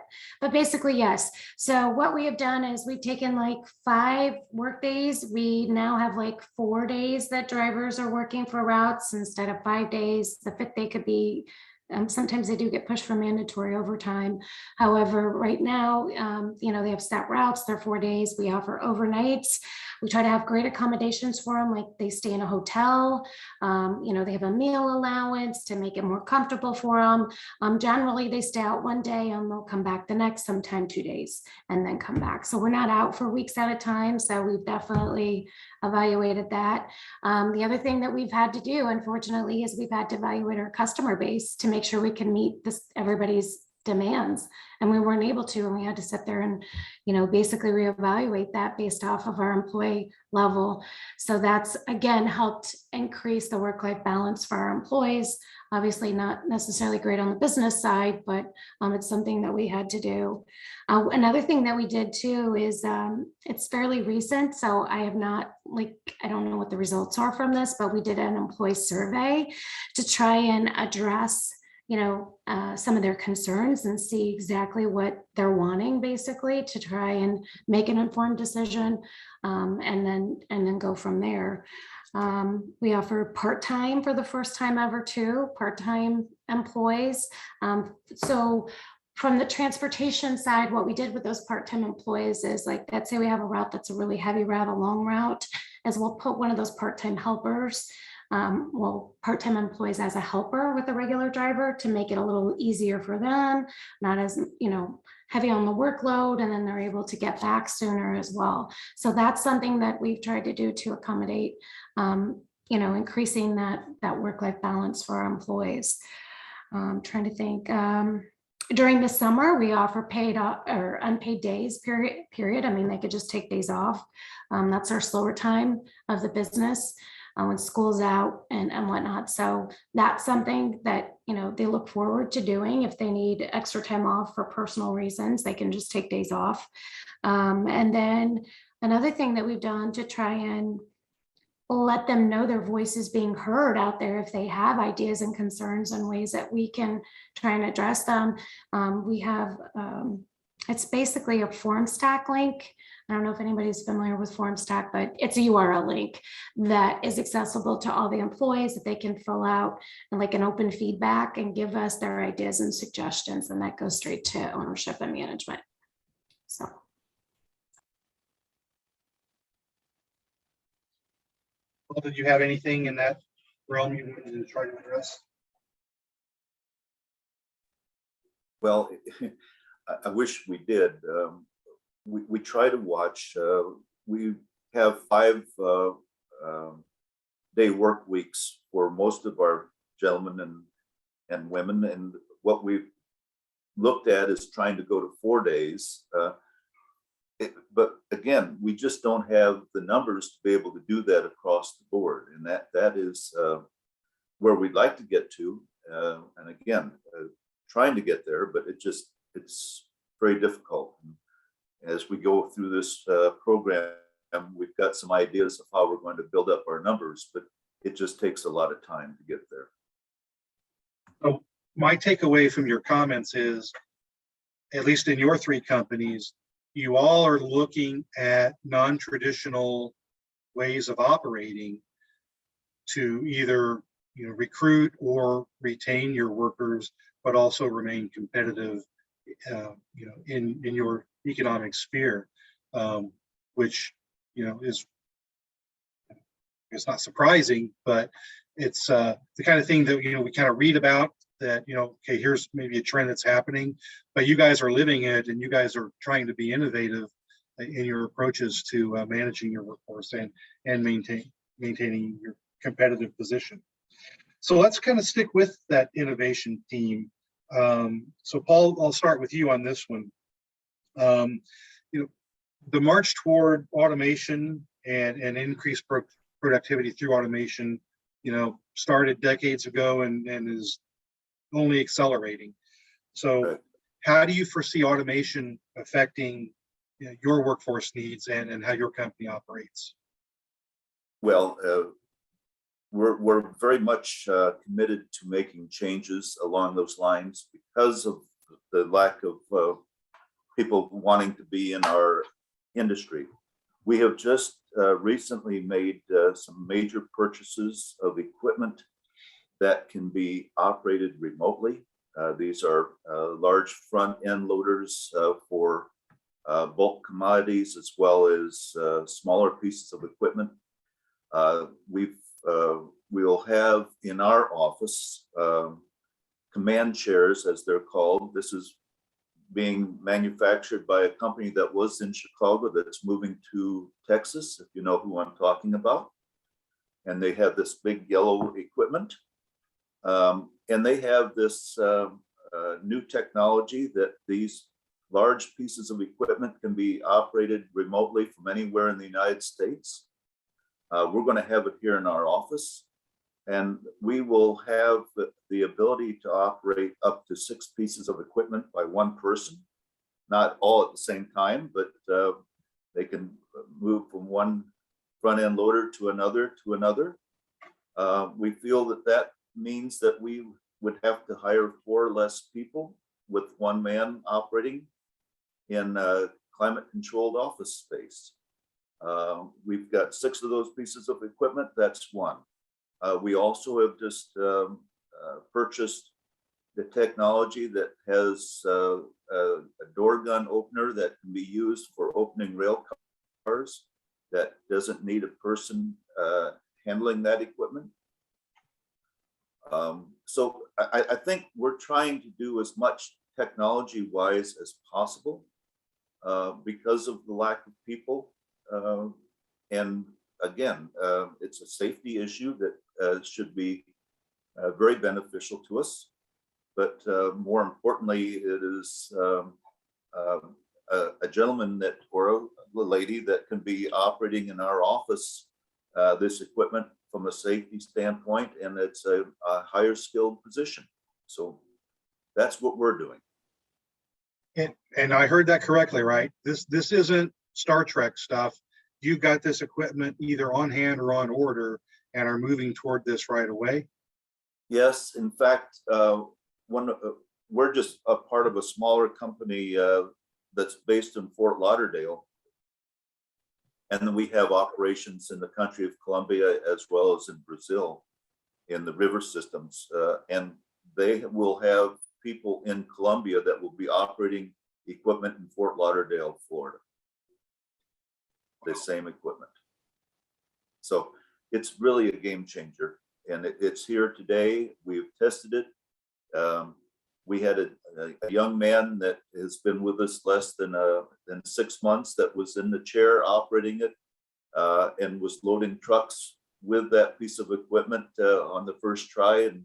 basically, yes. So what we have done is we've taken like 5 work days. We now have like 4 days that drivers are working for routes instead of 5 days. The 5th day could be, sometimes they do get pushed for mandatory overtime. However, right now, you know, they have set routes, they're 4 days. We offer overnights. We try to have great accommodations for them, like they stay in a hotel. You know, they have a meal allowance to make it more comfortable for them. Generally, they stay out 1 day and they'll come back the next, sometime 2 days, and then come back. So we're not out for weeks at a time. So we've definitely evaluated that. The other thing that we've had to do, unfortunately, is we've had to evaluate our customer base to make sure we can meet everybody's demands, and we weren't able to, and we had to sit there and, you know, basically reevaluate that based off of our employee level. So that's again helped increase the work-life balance for our employees. Obviously not necessarily great on the business side, but it's something that we had to do. Another thing that we did too is it's fairly recent, so I have not, like, I don't know what the results are from this, but we did an employee survey to try and address, you know, some of their concerns and see exactly what they're wanting, basically, to try and make an informed decision, and then go from there. We offer part-time for the first time ever too, part-time employees. So from the transportation side, what we did with those part-time employees is, like, let's say we have a route that's a really heavy route, a long route, is we'll put one of those part-time helpers, part-time employees as a helper with a regular driver to make it a little easier for them, not as, you know, heavy on the workload, and then they're able to get back sooner as well. So that's something that we've tried to do to accommodate, you know, increasing that work-life balance for our employees. Trying to think. During the summer, we offer paid or unpaid days, period. I mean, they could just take days off. That's our slower time of the business. when school's out and whatnot. So that's something that, they look forward to doing. If they need extra time off for personal reasons, they can just take days off. And then another thing that we've done to try and let them know their voice is being heard out there, if they have ideas and concerns and ways that we can try and address them. We have, it's basically a form stack link. I don't know if anybody's familiar with form stack, but it's a URL link that is accessible to all the employees that they can fill out, and like an open feedback and give us their ideas and suggestions. And that goes straight to ownership and management. So. Well, did you have anything in that realm you wanted to try to address? Well, I wish we did. We try to watch. We have 5-day work weeks for most of our gentlemen and women, and what we've looked at is trying to go to 4 days. But again, we just don't have the numbers to be able to do that across the board, and that is where we'd like to get to. And again, trying to get there, but it's very difficult. And as we go through this program, we've got some ideas of how we're going to build up our numbers, but it just takes a lot of time to get there. So my takeaway from your comments is, at least in your 3 companies, you all are looking at non-traditional ways of operating to either recruit or retain your workers, but also remain competitive in your economic sphere, which is, it's not surprising, but it's the kind of thing that we kind of read about, that okay, here's maybe a trend that's happening, but you guys are living it, and you guys are trying to be innovative in your approaches to managing your workforce and maintaining your competitive position. So let's kind of stick with that innovation theme. So Paul, I'll start with you on this one. The march toward automation and increased productivity through automation, started decades ago and is only accelerating. So how do you foresee automation affecting your workforce needs and how your company operates? Well, we're very much committed to making changes along those lines because of the lack of people wanting to be in our industry. We have just recently made some major purchases of equipment that can be operated remotely. These are large front end loaders for bulk commodities, as well as smaller pieces of equipment. We'll have in our office command chairs, as they're called. This is being manufactured by a company that was in Chicago that's moving to Texas, if you know who I'm talking about. And they have this big yellow equipment. And they have this new technology that these large pieces of equipment can be operated remotely from anywhere in the United States. We're going to have it here in our office, and we will have the ability to operate up to 6 pieces of equipment by one person, not all at the same time, but they can move from one front end loader to another. We feel that means that we would have to hire 4 less people with 1 man operating in a climate controlled office space. We've got 6 of those pieces of equipment. That's 1. We also have just purchased the technology that has a door gun opener that can be used for opening rail cars that doesn't need a person handling that equipment. So I think we're trying to do as much technology-wise as possible because of the lack of people. And again, it's a safety issue that should be very beneficial to us. But more importantly, it is a gentleman or a lady that can be operating in our office this equipment from a safety standpoint, and it's a higher skilled position. So that's what we're doing. And I heard that correctly, right? This isn't Star Trek stuff. You've got this equipment either on hand or on order and are moving toward this right away. Yes, in fact, we're just a part of a smaller company that's based in Fort Lauderdale. And then we have operations in the country of Colombia as well as in Brazil in the river systems. And they will have people in Colombia that will be operating equipment in Fort Lauderdale, Florida. The same equipment. So it's really a game changer, and it's here today. We've tested it. We had a young man that has been with us less than 6 months that was in the chair operating it and was loading trucks with that piece of equipment on the first try, and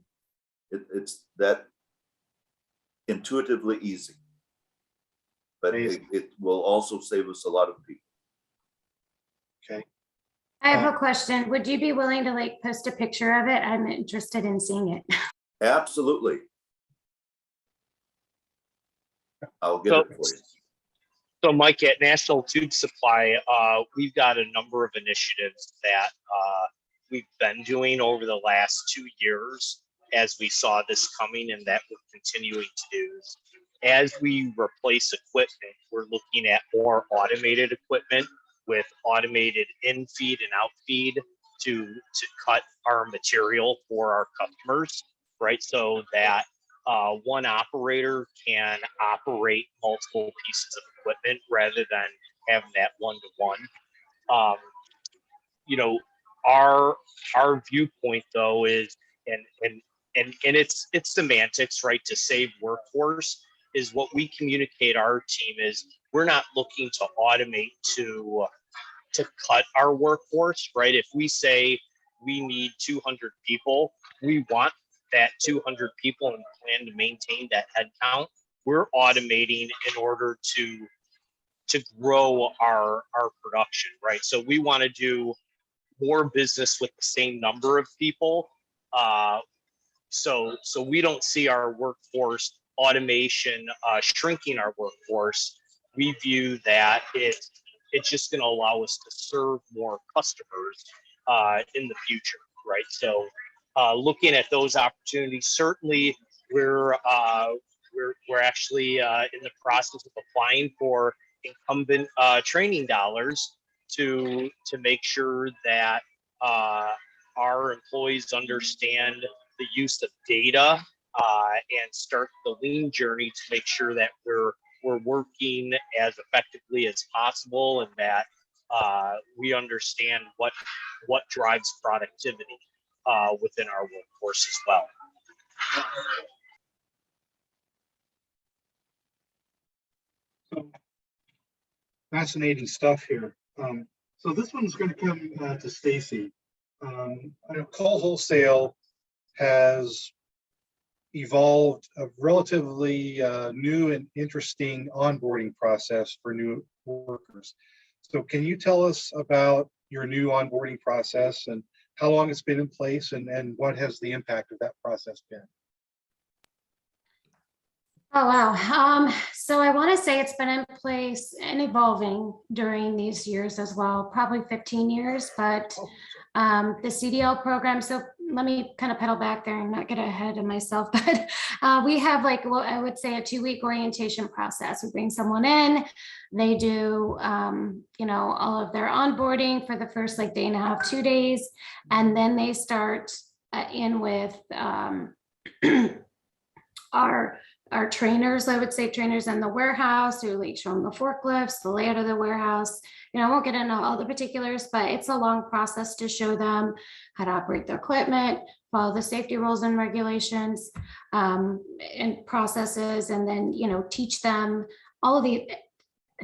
it's that intuitively easy. But it will also save us a lot of people. Okay. I have a question. Would you be willing to like post a picture of it? I'm interested in seeing it. Absolutely. I'll get it for you. So Mike, at National Tube Supply, we've got a number of initiatives that we've been doing over the last 2 years as we saw this coming, and that we're continuing to do. As we replace equipment, we're looking at more automated equipment with automated in-feed and out-feed to cut our material for our customers, right? So that one operator can operate multiple pieces of equipment rather than having that one-to-one. You know, our viewpoint though is, and it's semantics, right? To save workforce is what we communicate our team is we're not looking to automate to cut our workforce, right? If we say we need 200 people, we want that 200 people and plan to maintain that headcount. We're automating in order to grow our production, right? So we want to do more business with the same number of people. So we don't see our workforce automation shrinking our workforce. We view that it's just going to allow us to serve more customers in the future, right? So looking at those opportunities, certainly we're actually in the process of applying for incumbent training dollars to make sure that our employees understand the use of data and start the lean journey to make sure that we're working as effectively as possible, and that we understand what drives productivity within our workforce as well. So, fascinating stuff here. So this one's going to come to Stacy. I know Call Wholesale has evolved a relatively new and interesting onboarding process for new workers. So can you tell us about your new onboarding process and how long it's been in place, and what has the impact of that process been? Oh, wow. So I want to say it's been in place and evolving during these years as well, probably 15 years, but the Cdl program. So let me kind of pedal back there and not get ahead of myself, but we have like, well, I would say a 2-week orientation process. We bring someone in, they do, all of their onboarding for the first like day and a half, 2 days. And then they start in with our trainers, I would say trainers in the warehouse, who like show them the forklifts, the layout of the warehouse. I won't get into all the particulars, but it's a long process to show them how to operate the equipment, follow the safety rules and regulations and processes, and then, teach them all of the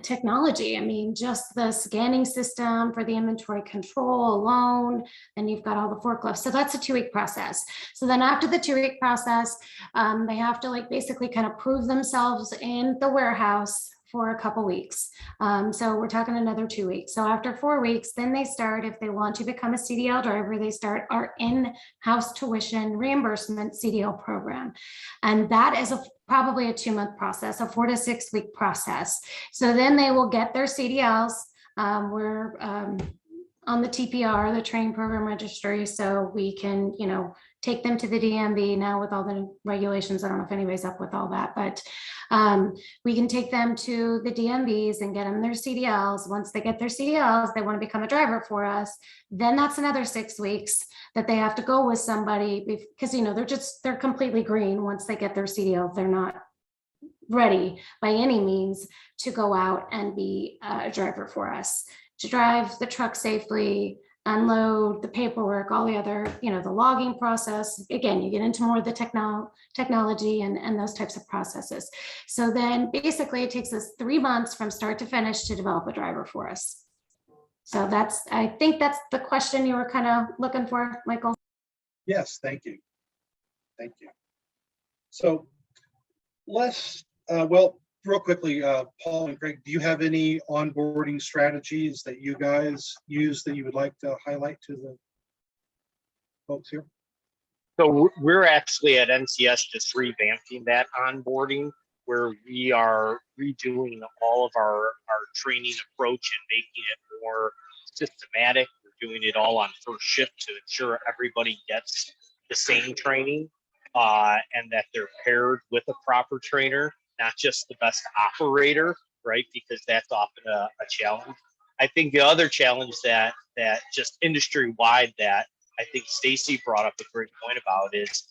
technology. I mean, just the scanning system for the inventory control alone, and you've got all the forklifts. So that's a 2-week process. So then after the 2-week process, they have to like basically kind of prove themselves in the warehouse for a couple weeks. So we're talking another 2 weeks. So after 4 weeks, then they start, if they want to become a CDL driver, they start our in-house tuition reimbursement CDL program. And that is probably a 2-month process, a 4 to 6 week process. So then they will get their CDLs. We're on the TPR, the training program registry, so we can, take them to the DMV now with all the regulations. I don't know if anybody's up with all that, but we can take them to the DMVs and get them their CDLs. Once they get their CDLs, they want to become a driver for us. Then that's another 6 weeks that they have to go with somebody because, they're completely green. Once they get their CDLs, they're not ready by any means to go out and be a driver for us, to drive the truck safely, unload the paperwork, all the other, the logging process. Again, you get into more of the technology and those types of processes. So then basically it takes us 3 months from start to finish to develop a driver for us. So I think that's the question you were kind of looking for, Michael. Yes, thank you. Thank you. So let's, real quickly, Paul and Greg, do you have any onboarding strategies that you guys use that you would like to highlight to the folks here? So we're actually at NCS just revamping that onboarding, where we are redoing all of our training approach and making it more systematic. We're doing it all on first shift to ensure everybody gets the same training and that they're paired with a proper trainer, not just the best operator, right? Because that's often a challenge. I think the other challenge that just industry-wide that I think Stacy brought up a great point about is,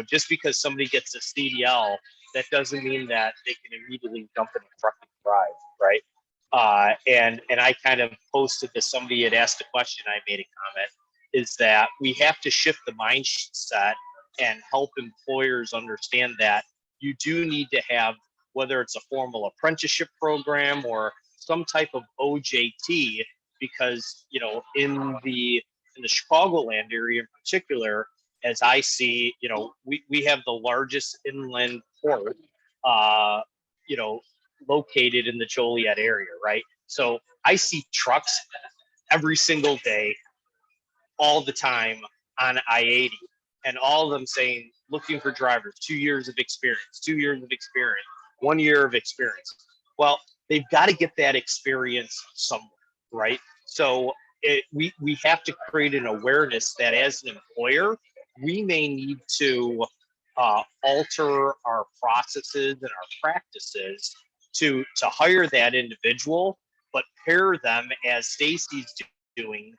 just because somebody gets a CDL, that doesn't mean that they can immediately jump in a truck and drive, right? And I kind of posted to somebody had asked a question, I made a comment, is that we have to shift the mindset and help employers understand that you do need to have, whether it's a formal apprenticeship program or some type of OJT, because in the Chicagoland area in particular, as I see, we have the largest inland port, located in the Joliet area, right? So I see trucks every single day, all the time on I-80, and all of them saying, looking for drivers, 2 years of experience, 2 years of experience, 1 year of experience. Well, they've got to get that experience somewhere, right? So we have to create an awareness that as an employer, we may need to alter our processes and our practices to hire that individual, but pair them, as Stacy's doing,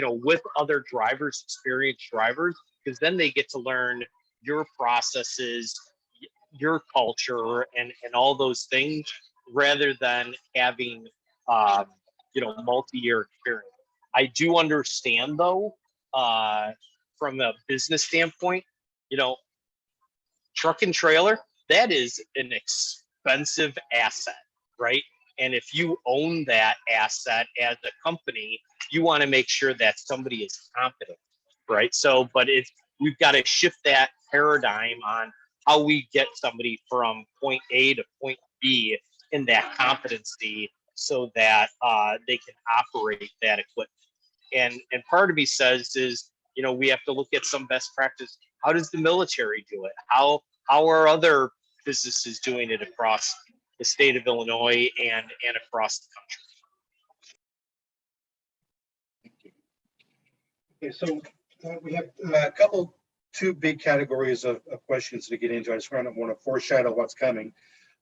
with other drivers, experienced drivers, because then they get to learn your processes, your culture, and all those things, rather than having multi-year experience. I do understand, though, from a business standpoint, truck and trailer, that is an expensive asset, right? And if you own that asset as a company, you want to make sure that somebody is competent, right? So, but we've got to shift that paradigm on how we get somebody from point A to point B in that competency, so that they can operate that equipment. And part of me says is, we have to look at some best practice. How does the military do it? How are other businesses doing it across the state of Illinois and across the country? Okay, so we have two big categories of questions to get into. I just want to foreshadow what's coming.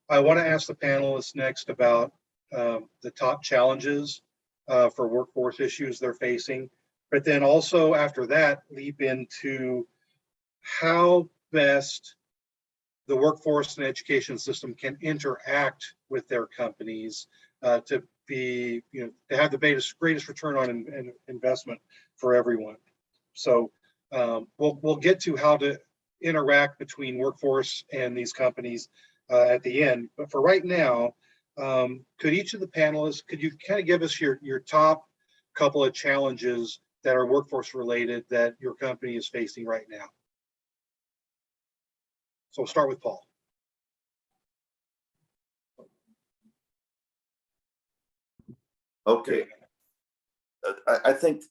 I want to ask the panelists next about the top challenges for workforce issues they're facing, but then also after that, leap into how best the workforce and education system can interact with their companies to be, to have the greatest return on investment for everyone. So we'll get to how to interact between workforce and these companies at the end. But for right now, could each of the panelists, could you kind of give us your top couple of challenges that are workforce related that your company is facing right now? So we'll start with Paul. Okay. I think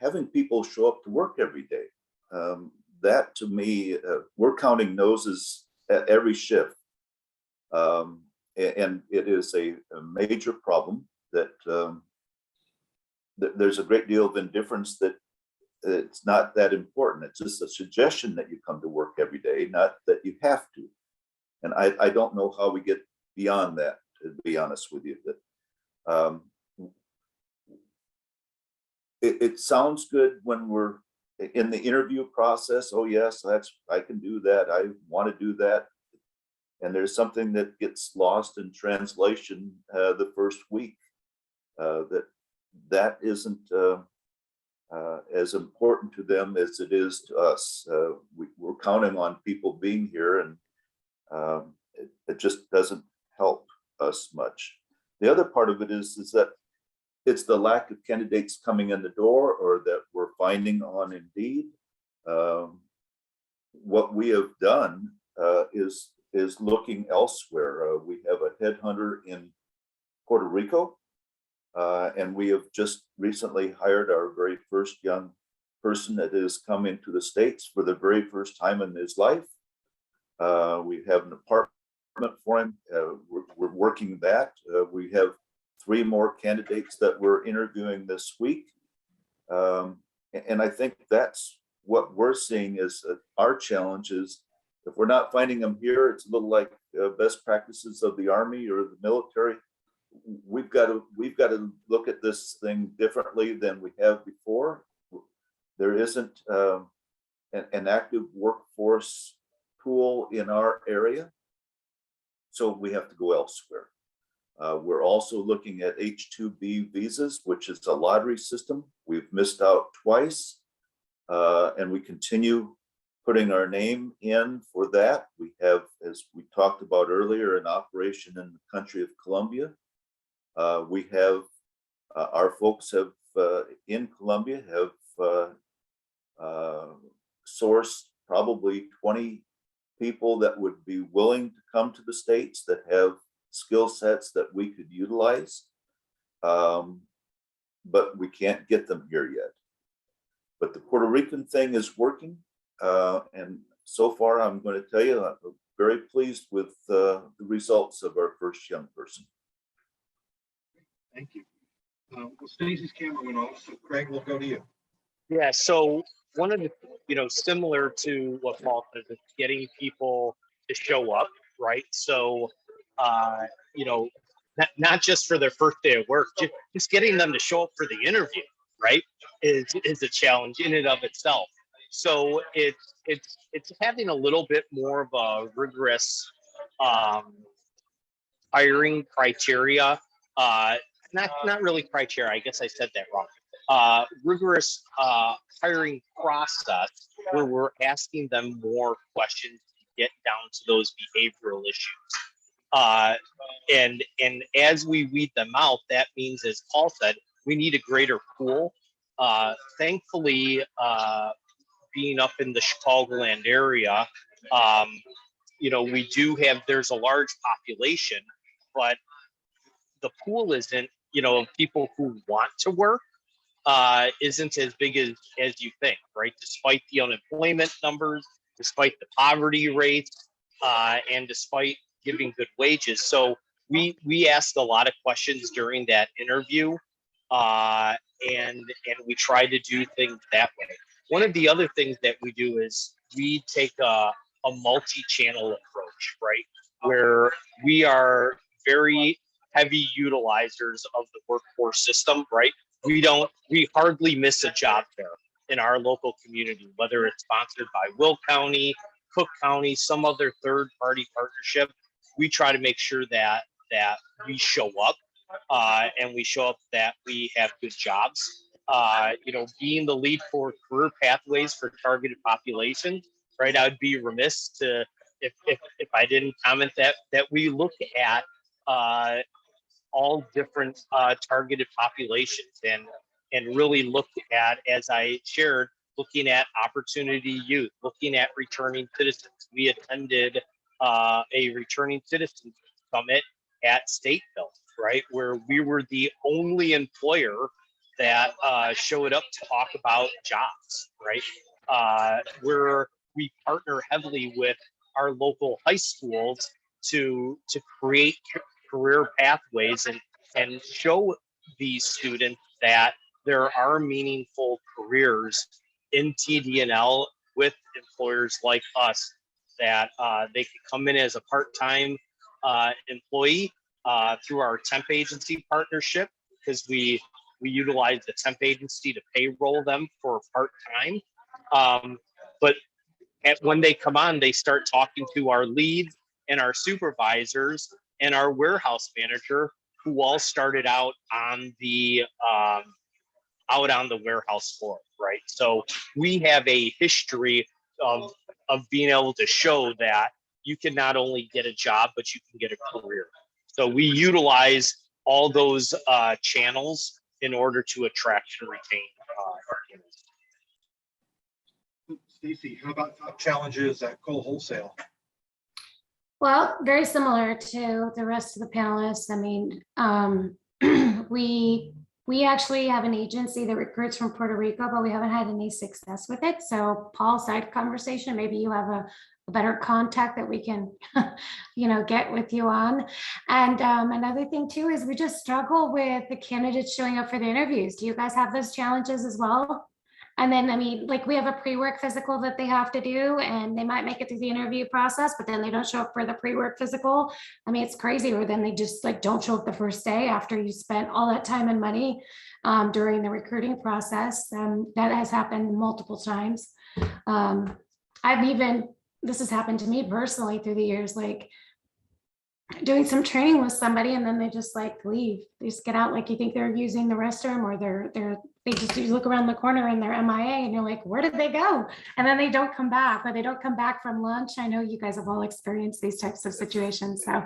having people show up to work every day, that to me, we're counting noses at every shift. And it is a major problem that there's a great deal of indifference that it's not that important. It's just a suggestion that you come to work every day, not that you have to. And I don't know how we get beyond that, to be honest with you. That it sounds good when we're in the interview process. Oh yes, I can do that. I want to do that. And there's something that gets lost in translation the first week, that isn't as important to them as it is to us. We're counting on people being here, and it just doesn't help us much. The other part of it is that it's the lack of candidates coming in the door, or that we're finding on Indeed. What we have done is looking elsewhere. We have a headhunter in Puerto Rico, and we have just recently hired our very first young person that has come into the States for the very first time in his life. We have an apartment for him. We're working that. We have 3 more candidates that we're interviewing this week. And I think that's what we're seeing is our challenge is, if we're not finding them here, it's a little like best practices of the Army or the military. We've got to look at this thing differently than we have before. There isn't an active workforce pool in our area, so we have to go elsewhere. We're also looking at H2b Visas, which is a lottery system. We've missed out twice, and we continue putting our name in for that. We have, as we talked about earlier, an operation in the country of Colombia. We have, our folks have in Colombia have sourced probably 20 people that would be willing to come to the States that have skill sets that we could utilize, but we can't get them here yet. But the Puerto Rican thing is working. And so far, I'm going to tell you, I'm very pleased with the results of our first young person. Thank you. Well, Stacy's camera went off, so Craig, we'll go to you. Yeah, so one of the, similar to what Paul said, is getting people to show up, right? So, not just for their first day of work, just getting them to show up for the interview, right, is a challenge in and of itself. So it's having a little bit more of a rigorous hiring criteria. Not really criteria. I guess I said that wrong. Rigorous hiring process where we're asking them more questions to get down to those behavioral issues. And as we weed them out, that means, as Paul said, we need a greater pool. Thankfully, being up in the Chicagoland area, we do have, there's a large population, but the pool isn't, of people who want to work, isn't as big as you think, right? Despite the unemployment numbers, despite the poverty rates, and despite giving good wages. So we asked a lot of questions during that interview, and we try to do things that way. One of the other things that we do is we take a multi-channel approach, right? Where we are very heavy utilizers of the workforce system, right? We hardly miss a job fair in our local community, whether it's sponsored by Will County, Cook County, some other third-party partnership. We try to make sure that we show up, and we show up that we have good jobs. Being the lead for career pathways for targeted populations, right? I would be remiss if I didn't comment that we look at all different targeted populations and really look at, as I shared, looking at opportunity youth, looking at returning citizens. We attended a returning citizens summit at Stateville. right? Where we were the only employer that showed up to talk about jobs, right? Where we partner heavily with our local high schools to create career pathways and show these students that there are meaningful careers in TDL with employers like us, that they can come in as a part-time employee through our temp agency partnership, because we utilize the temp agency to payroll them for part-time. But when they come on, they start talking to our leads and our supervisors and our warehouse manager, who all started out on the warehouse floor, right? So we have a history of being able to show that you can not only get a job, but you can get a career. So we utilize all those channels in order to attract and retain candidates. Stacy, how about top challenges at Cole Wholesale? Well, very similar to the rest of the panelists. I mean, we actually have an agency that recruits from Puerto Rico, but we haven't had any success with it. So Paul, side conversation, maybe you have a better contact that we can, get with you on. And another thing too is we just struggle with the candidates showing up for the interviews. Do you guys have those challenges as well? And then, I mean, like we have a pre-work physical that they have to do, and they might make it through the interview process, but then they don't show up for the pre-work physical. I mean, it's crazy. Or then they just like don't show up the first day after you spent all that time and money during the recruiting process. That has happened multiple times. This has happened to me personally through the years, like doing some training with somebody and then they just like leave. They just get out, like you think they're using the restroom, or they just you look around the corner and they're MIA and you're like, where did they go? And then they don't come back, or they don't come back from lunch. I know you guys have all experienced these types of situations. So,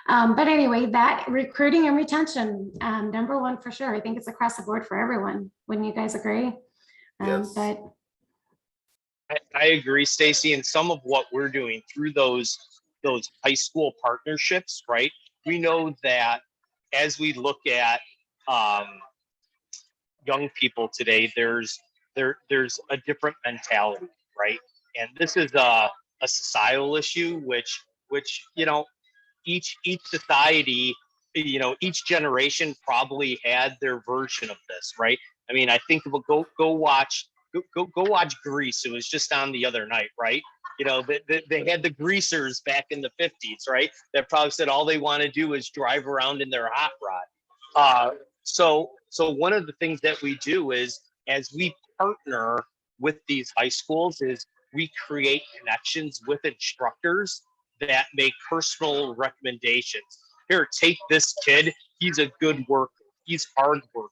but anyway, that recruiting and retention, number one for sure. I think it's across the board for everyone. Wouldn't you guys agree? Yes. But I agree, Stacy, and some of what we're doing through those high school partnerships, right? We know that as we look at young people today, there's a different mentality, right? And this is a societal issue, which each society, each generation probably had their version of this, right? I mean, I think about go watch Grease. It was just on the other night, right? They had the greasers back in the 50s, right? That probably said all they want to do is drive around in their hot rod. So one of the things that we do is, as we partner with these high schools, is we create connections with instructors that make personal recommendations. Here, take this kid. He's a good worker. He's hard working.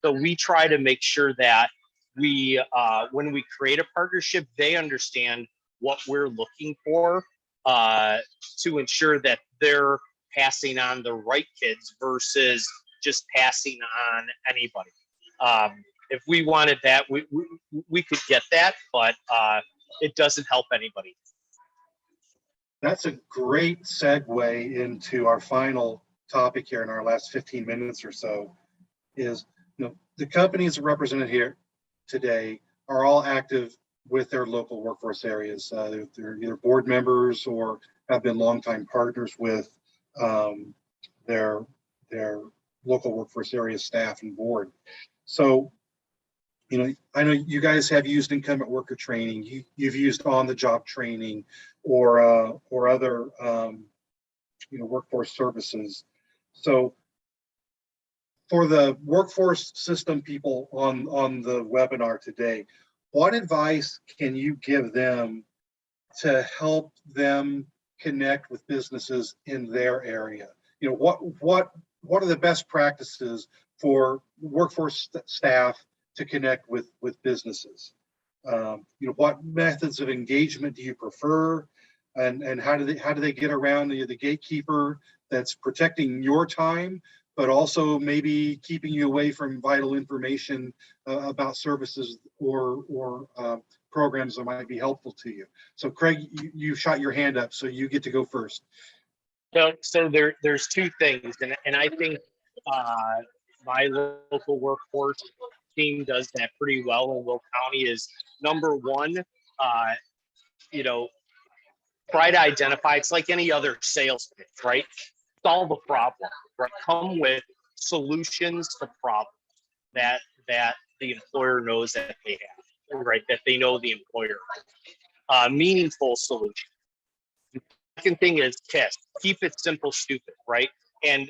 So we try to make sure that when we create a partnership, they understand what we're looking for to ensure that they're passing on the right kids versus just passing on anybody. If we wanted that, we could get that, but it doesn't help anybody. That's a great segue into our final topic here in our last 15 minutes or so. Is the companies represented here today are all active with their local workforce areas. They're either board members or have been longtime partners with their local workforce area staff and board. So, I know you guys have used incumbent worker training. You've used on-the-job training or other workforce services. So, for the workforce system people on the webinar today, what advice can you give them to help them connect with businesses in their area? What are the best practices for workforce staff to connect with businesses? What methods of engagement do you prefer, and how do they get around the gatekeeper that's protecting your time, but also maybe keeping you away from vital information about services or programs that might be helpful to you? So Craig, you shot your hand up, so you get to go first. So there's two things, and I think my local workforce team does that pretty well in Will County. Is number one, you know, try to identify. It's like any other sales pitch, right? Solve a problem, right? Come with solutions to problems that the employer knows that they have, right? That they know the employer. Meaningful solution. Second thing is KISS. Keep it simple, stupid, right? And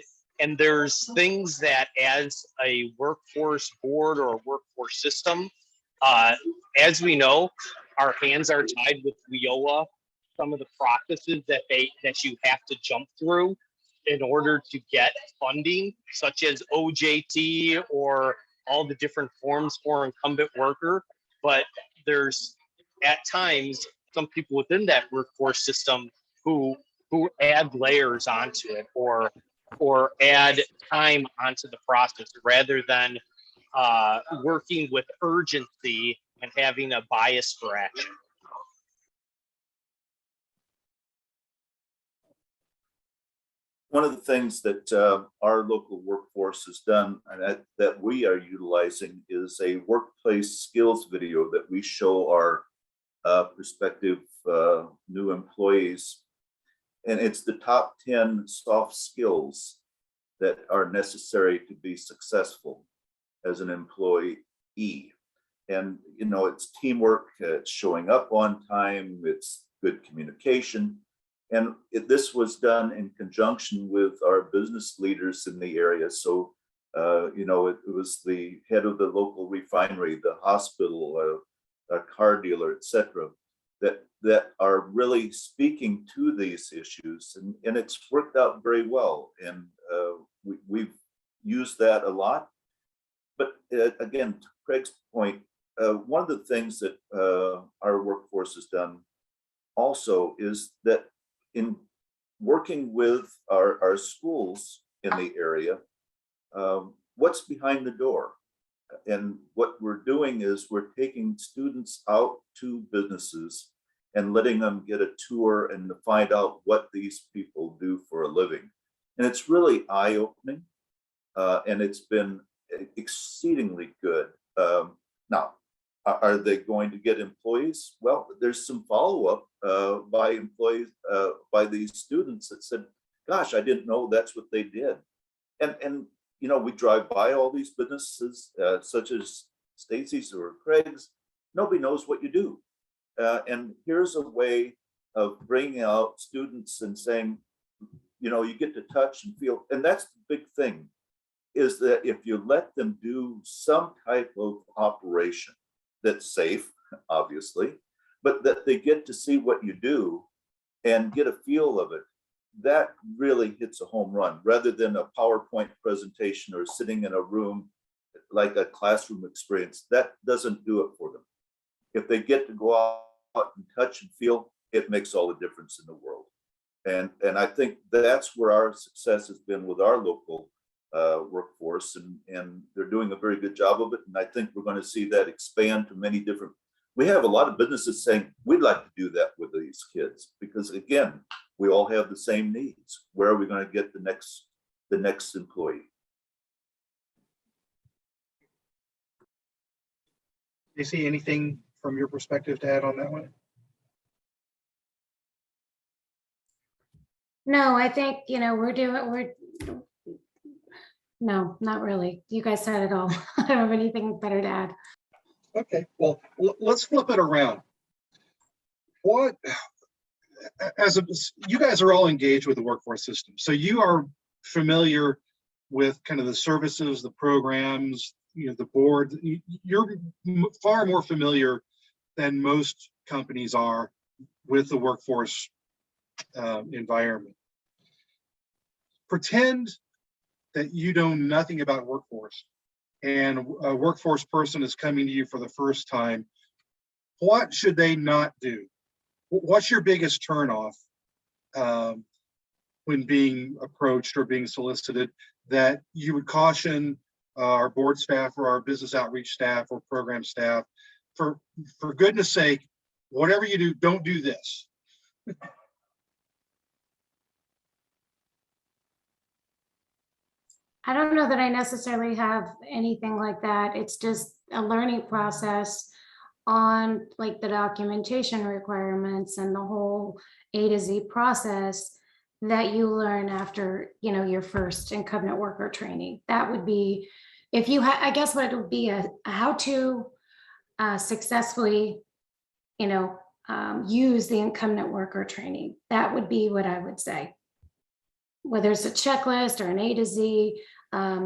there's things that as a workforce board or a workforce system, as we know, our hands are tied with WIOA. Some of the processes that you have to jump through in order to get funding, such as OJT or all the different forms for incumbent worker. But there's at times some people within that workforce system who add layers onto it or add time onto the process rather than working with urgency and having a bias for action. One of the things that our local workforce has done and that we are utilizing is a workplace skills video that we show our prospective new employees. And it's the top 10 soft skills that are necessary to be successful as an employee. And, you know, it's teamwork, it's showing up on time, it's good communication. And this was done in conjunction with our business leaders in the area. So, you know, it was the head of the local refinery, the hospital, a car dealer, etc., that are really speaking to these issues. And it's worked out very well. And we've used that a lot. But again, to Craig's point, one of the things that our workforce has done also is that in working with our schools in the area, what's behind the door? And what we're doing is we're taking students out to businesses and letting them get a tour and to find out what these people do for a living. And it's really eye-opening, and it's been exceedingly good. Now, are they going to get employees? Well, there's some follow-up by employees, by these students that said, gosh, I didn't know that's what they did. And you know, we drive by all these businesses, such as Stacy's or Craig's. Nobody knows what you do. And here's a way of bringing out students and saying, you know, you get to touch and feel. And that's the big thing, is that if you let them do some type of operation that's safe, obviously, but that they get to see what you do and get a feel of it, that really hits a home run rather than a PowerPoint presentation or sitting in a room like a classroom experience. That doesn't do it for them. If they get to go out and touch and feel, it makes all the difference in the world. And I think that's where our success has been with our local workforce, and they're doing a very good job of it. And I think we're going to see that expand to many different. We have a lot of businesses saying we'd like to do that with these kids because, again, we all have the same needs. Where are we going to get the next employee? Do you see anything from your perspective to add on that one? No, I think, you know, no, not really. You guys said it all. I don't have anything better to add. Okay, well, let's flip it around. What, you guys are all engaged with the workforce system, so you are familiar with kind of the services, the programs, you know, the board. You're far more familiar than most companies are with the workforce environment. Pretend that you know nothing about workforce and a workforce person is coming to you for the first time. What should they not do? What's your biggest turnoff when being approached or being solicited that you would caution our board staff or our business outreach staff or program staff, for goodness sake, whatever you do, don't do this? I don't know that I necessarily have anything like that. It's just a learning process on like the documentation requirements and the whole A to Z process that you learn after, your first in covenant worker training. That would be, if you had, I guess what it would be a how to successfully, use the incumbent worker training. That would be what I would say. Whether it's a checklist or an A to Z,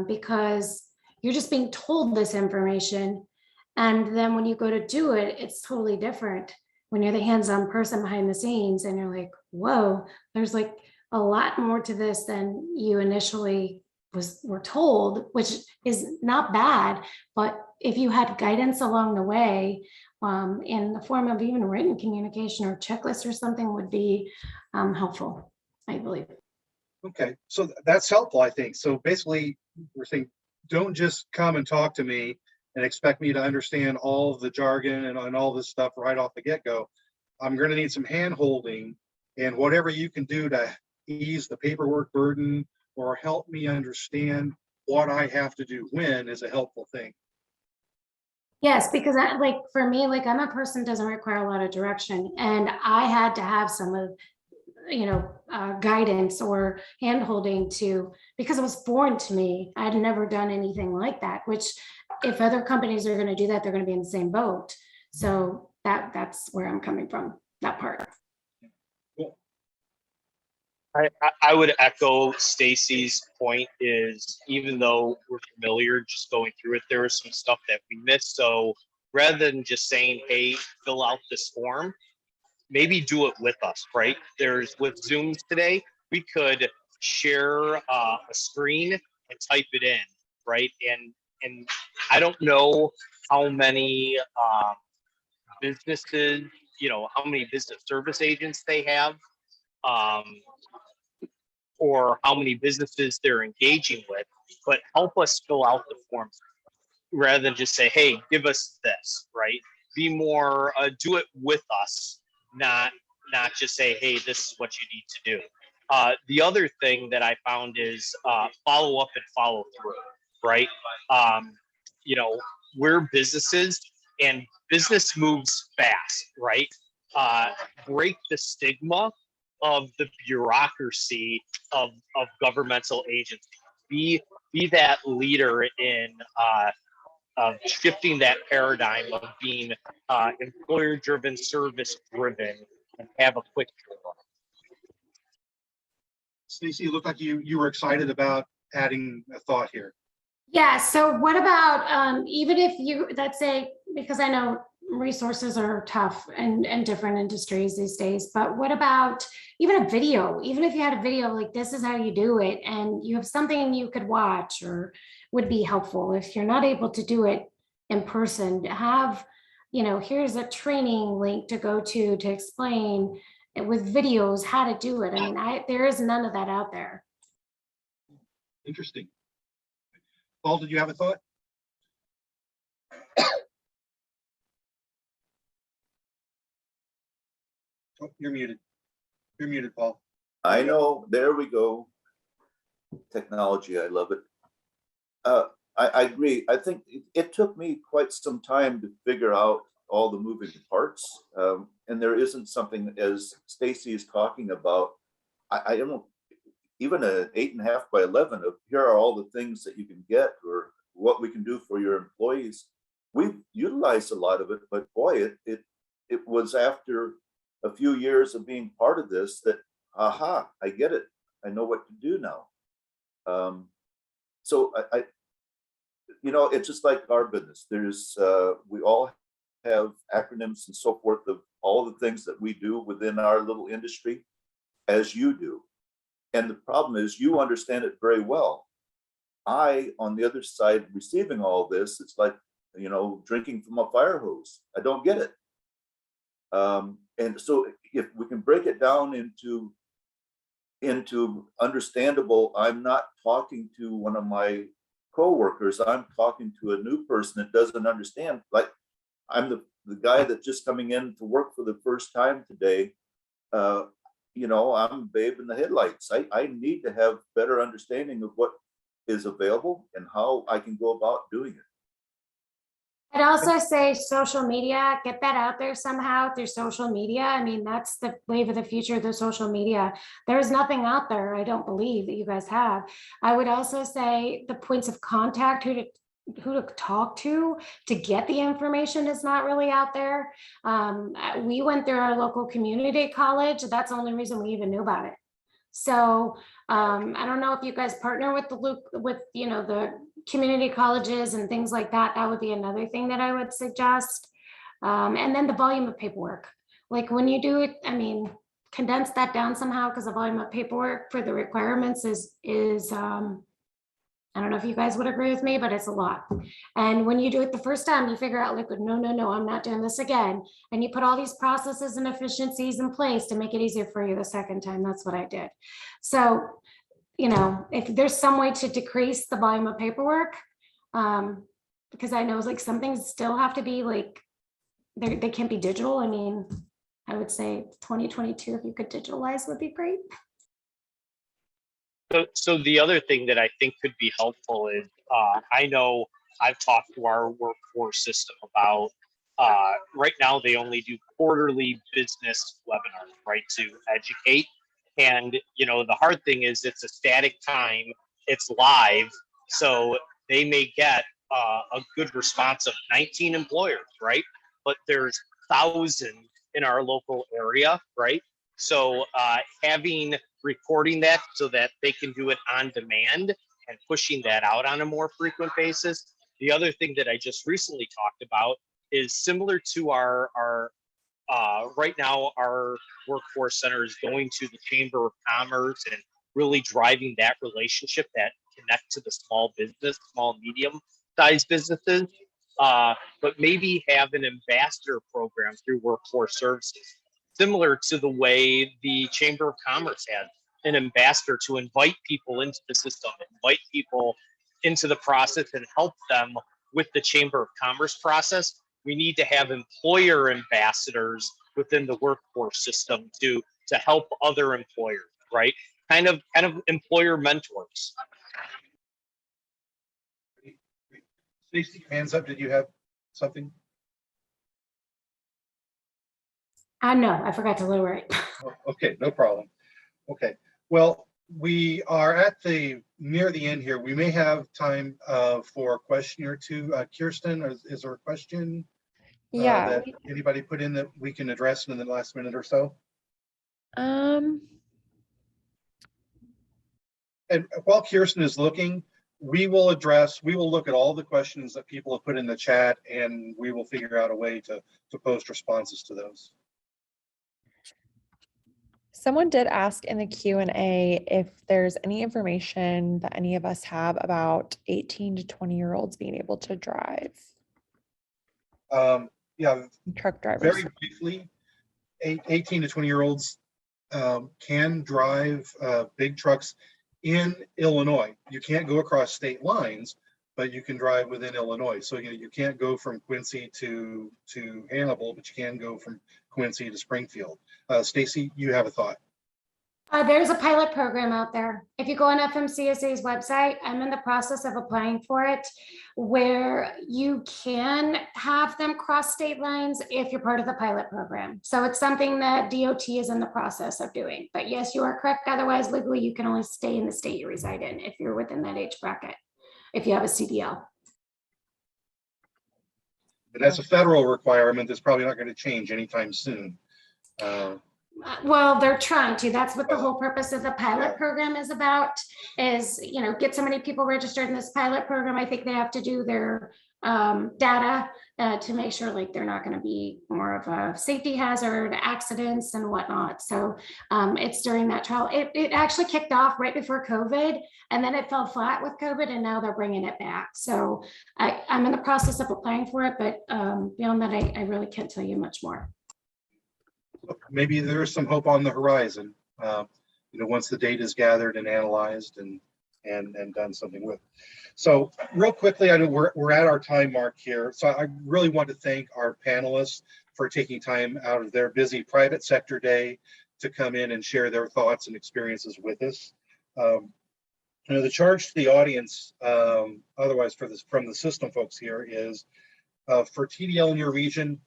because you're just being told this information. And then when you go to do it, it's totally different when you're the hands-on person behind the scenes and you're like, whoa, there's like a lot more to this than you initially were told, which is not bad. But if you had guidance along the way, in the form of even written communication or checklist or something would be helpful, I believe. Okay, so that's helpful, I think. So basically, we're saying, don't just come and talk to me and expect me to understand all of the jargon and all this stuff right off the get-go. I'm going to need some hand-holding, and whatever you can do to ease the paperwork burden or help me understand what I have to do when is a helpful thing. Yes, because for me, I'm a person who doesn't require a lot of direction, and I had to have some of, guidance or hand-holding because it was foreign to me. I had never done anything like that, which if other companies are going to do that, they're going to be in the same boat. So that's where I'm coming from, that part. Cool. I would echo Stacy's point is, even though we're familiar just going through it, there was some stuff that we missed. So rather than just saying, hey, fill out this form, maybe do it with us, right? With Zooms today, we could share a screen and type it in, right? And I don't know how many businesses, how many business service agents they have, or how many businesses they're engaging with, but help us fill out the forms rather than just say, hey, give us this, right? Be more, do it with us, not just say, hey, this is what you need to do. The other thing that I found is follow up and follow through, right? We're businesses and business moves fast, right? Break the stigma of the bureaucracy of governmental agencies. Be that leader in of shifting that paradigm of being employer-driven, service-driven, and have a quick turnaround. Stacey, you look like you were excited about adding a thought here. Yeah, so what about even if let's say, because I know resources are tough in different industries these days, but what about even a video? Even if you had a video like this is how you do it, and you have something you could watch or would be helpful if you're not able to do it in person, to have, here's a training link to go to explain with videos how to do it. I mean, there is none of that out there. Interesting. Paul, did you have a thought? Oh, you're muted. You're muted, Paul. I know, there we go. Technology, I love it. I agree. I think it took me quite some time to figure out all the moving parts. And there isn't something, as Stacy is talking about, I don't, even an 8.5 by 11 of here are all the things that you can get or what we can do for your employees. We've utilized a lot of it, but boy, it was after a few years of being part of this that, aha, I get it. I know what to do now. So I it's just like our business. There's, we all have acronyms and so forth of all the things that we do within our little industry, as you do. And the problem is you understand it very well. I, on the other side, receiving all this, it's like, drinking from a fire hose. I don't get it. And so if we can break it down into understandable, I'm not talking to one of my coworkers, I'm talking to a new person that doesn't understand. Like, I'm the guy that's just coming in to work for the first time today. I'm a babe in the headlights. I need to have better understanding of what is available and how I can go about doing it. I'd also say social media, get that out there somehow through social media. I mean, that's the wave of the future, the social media. There's nothing out there, I don't believe, that you guys have. I would also say the points of contact, who to talk to get the information is not really out there. We went through our local community college. That's the only reason we even knew about it. So I don't know if you guys partner with the community colleges and things like that. That would be another thing that I would suggest. And then the volume of paperwork. Like when you do it, I mean, condense that down somehow, because the volume of paperwork for the requirements is I don't know if you guys would agree with me, but it's a lot. And when you do it the first time, you figure out like, no, I'm not doing this again. And you put all these processes and efficiencies in place to make it easier for you the second time. That's what I did. So, if there's some way to decrease the volume of paperwork, because I know like some things still have to be like, they can't be digital. I mean, I would say 2022, if you could digitalize would be great. So the other thing that I think could be helpful is, I know I've talked to our workforce system about, right now they only do quarterly business webinars, right, to educate. And, the hard thing is it's a static time, it's live, so they may get a good response of 19 employers, right? But there's thousands in our local area, right? So recording that so that they can do it on demand and pushing that out on a more frequent basis. The other thing that I just recently talked about is similar to our right now, our workforce center is going to the Chamber of Commerce and really driving that relationship that connect to the small medium sized businesses. But maybe have an ambassador program through workforce services, similar to the way the Chamber of Commerce had an ambassador to invite people into the system, invite people into the process and help them with the Chamber of Commerce process. We need to have employer ambassadors within the workforce system to help other employers, right? Kind of employer mentors. Stacy, hands up. Did you have something? No, I forgot to lower it. Okay, no problem. Okay, well, we are near the end here. We may have time for a question or two. Kirsten, is there a question that anybody put in that we can address in the last minute or so? Um, And while Kirsten is looking, we will look at all the questions that people have put in the chat, and we will figure out a way to post responses to those. Someone did ask in the Q&A if there's any information that any of us have about 18 to 20-year-olds being able to drive. Yeah, Truck drivers. very briefly, 18 to 20-year-olds can drive big trucks in Illinois. You can't go across state lines, but you can drive within Illinois. So you can't go from Quincy to Hannibal, but you can go from Quincy to Springfield. Stacy, you have a thought. There's a pilot program out there. If you go on FMCSA's website, I'm in the process of applying for it, where you can have them cross state lines if you're part of the pilot program. So it's something that DOT is in the process of doing. But yes, you are correct. Otherwise, legally, you can only stay in the state you reside in if you're within that age bracket, if you have a CDL. And that's a federal requirement that's probably not going to change anytime soon. Well, they're trying to. That's what the whole purpose of the pilot program is about, is, get so many people registered in this pilot program. I think they have to do their data to make sure like they're not going to be more of a safety hazard, accidents and whatnot. So it's during that trial. It actually kicked off right before COVID, and then it fell flat with COVID, and now they're bringing it back. So I'm in the process of applying for it, but beyond that, I really can't tell you much more. Maybe there is some hope on the horizon, once the data is gathered and analyzed and done something with. So real quickly, I know we're at our time mark here. So I really want to thank our panelists for taking time out of their busy private sector day to come in and share their thoughts and experiences with us. The charge to the audience, otherwise for this from the system folks here is for TDL in your region,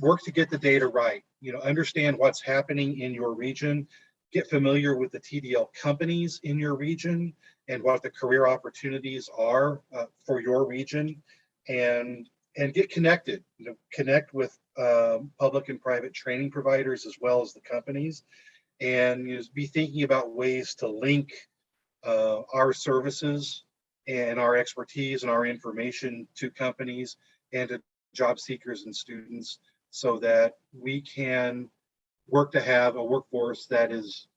work to get the data right. Understand what's happening in your region, get familiar with the TDL companies in your region and what the career opportunities are for your region, and get connected. Connect with public and private training providers as well as the companies, and be thinking about ways to link our services and our expertise and our information to companies and to job seekers and students, so that we can work to have a workforce that is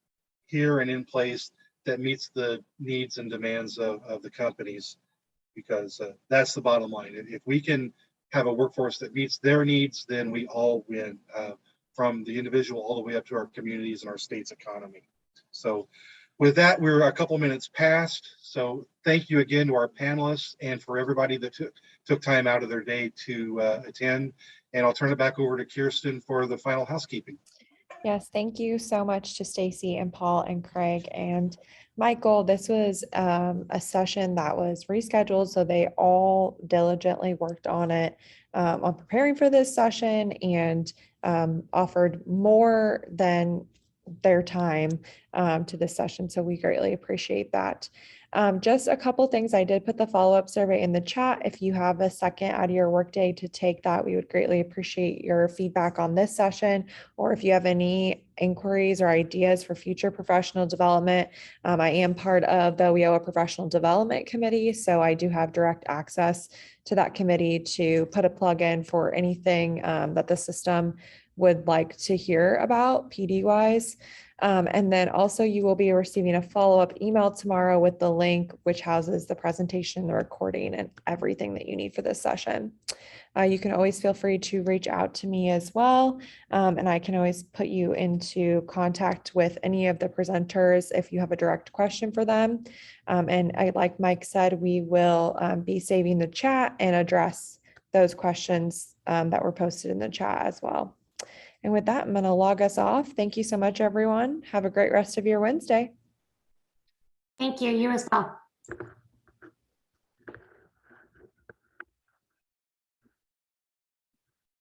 here and in place that meets the needs and demands of the companies, because that's the bottom line. If we can have a workforce that meets their needs, then we all win, from the individual all the way up to our communities and our state's economy. So with that, we're a couple minutes past. So thank you again to our panelists and for everybody that took time out of their day to attend. And I'll turn it back over to Kirsten for the final housekeeping. Yes, thank you so much to Stacy and Paul and Craig and Michael. This was a session that was rescheduled, so they all diligently worked on it, on preparing for this session, and offered more than their time to this session. So we greatly appreciate that. Just a couple things. I did put the follow-up survey in the chat. If you have a second out of your workday to take that, we would greatly appreciate your feedback on this session, or if you have any inquiries or ideas for future professional development. I am part of the WIOA Professional Development Committee, so I do have direct access to that committee to put a plug in for anything that the system would like to hear about PD wise. And then also you will be receiving a follow-up email tomorrow with the link, which houses the presentation, the recording, and everything that you need for this session. You can always feel free to reach out to me as well. And I can always put you into contact with any of the presenters if you have a direct question for them. And like Mike said, we will be saving the chat and address those questions that were posted in the chat as well. And with that, I'm going to log us off. Thank you so much, everyone. Have a great rest of your Wednesday. Thank you. You as well.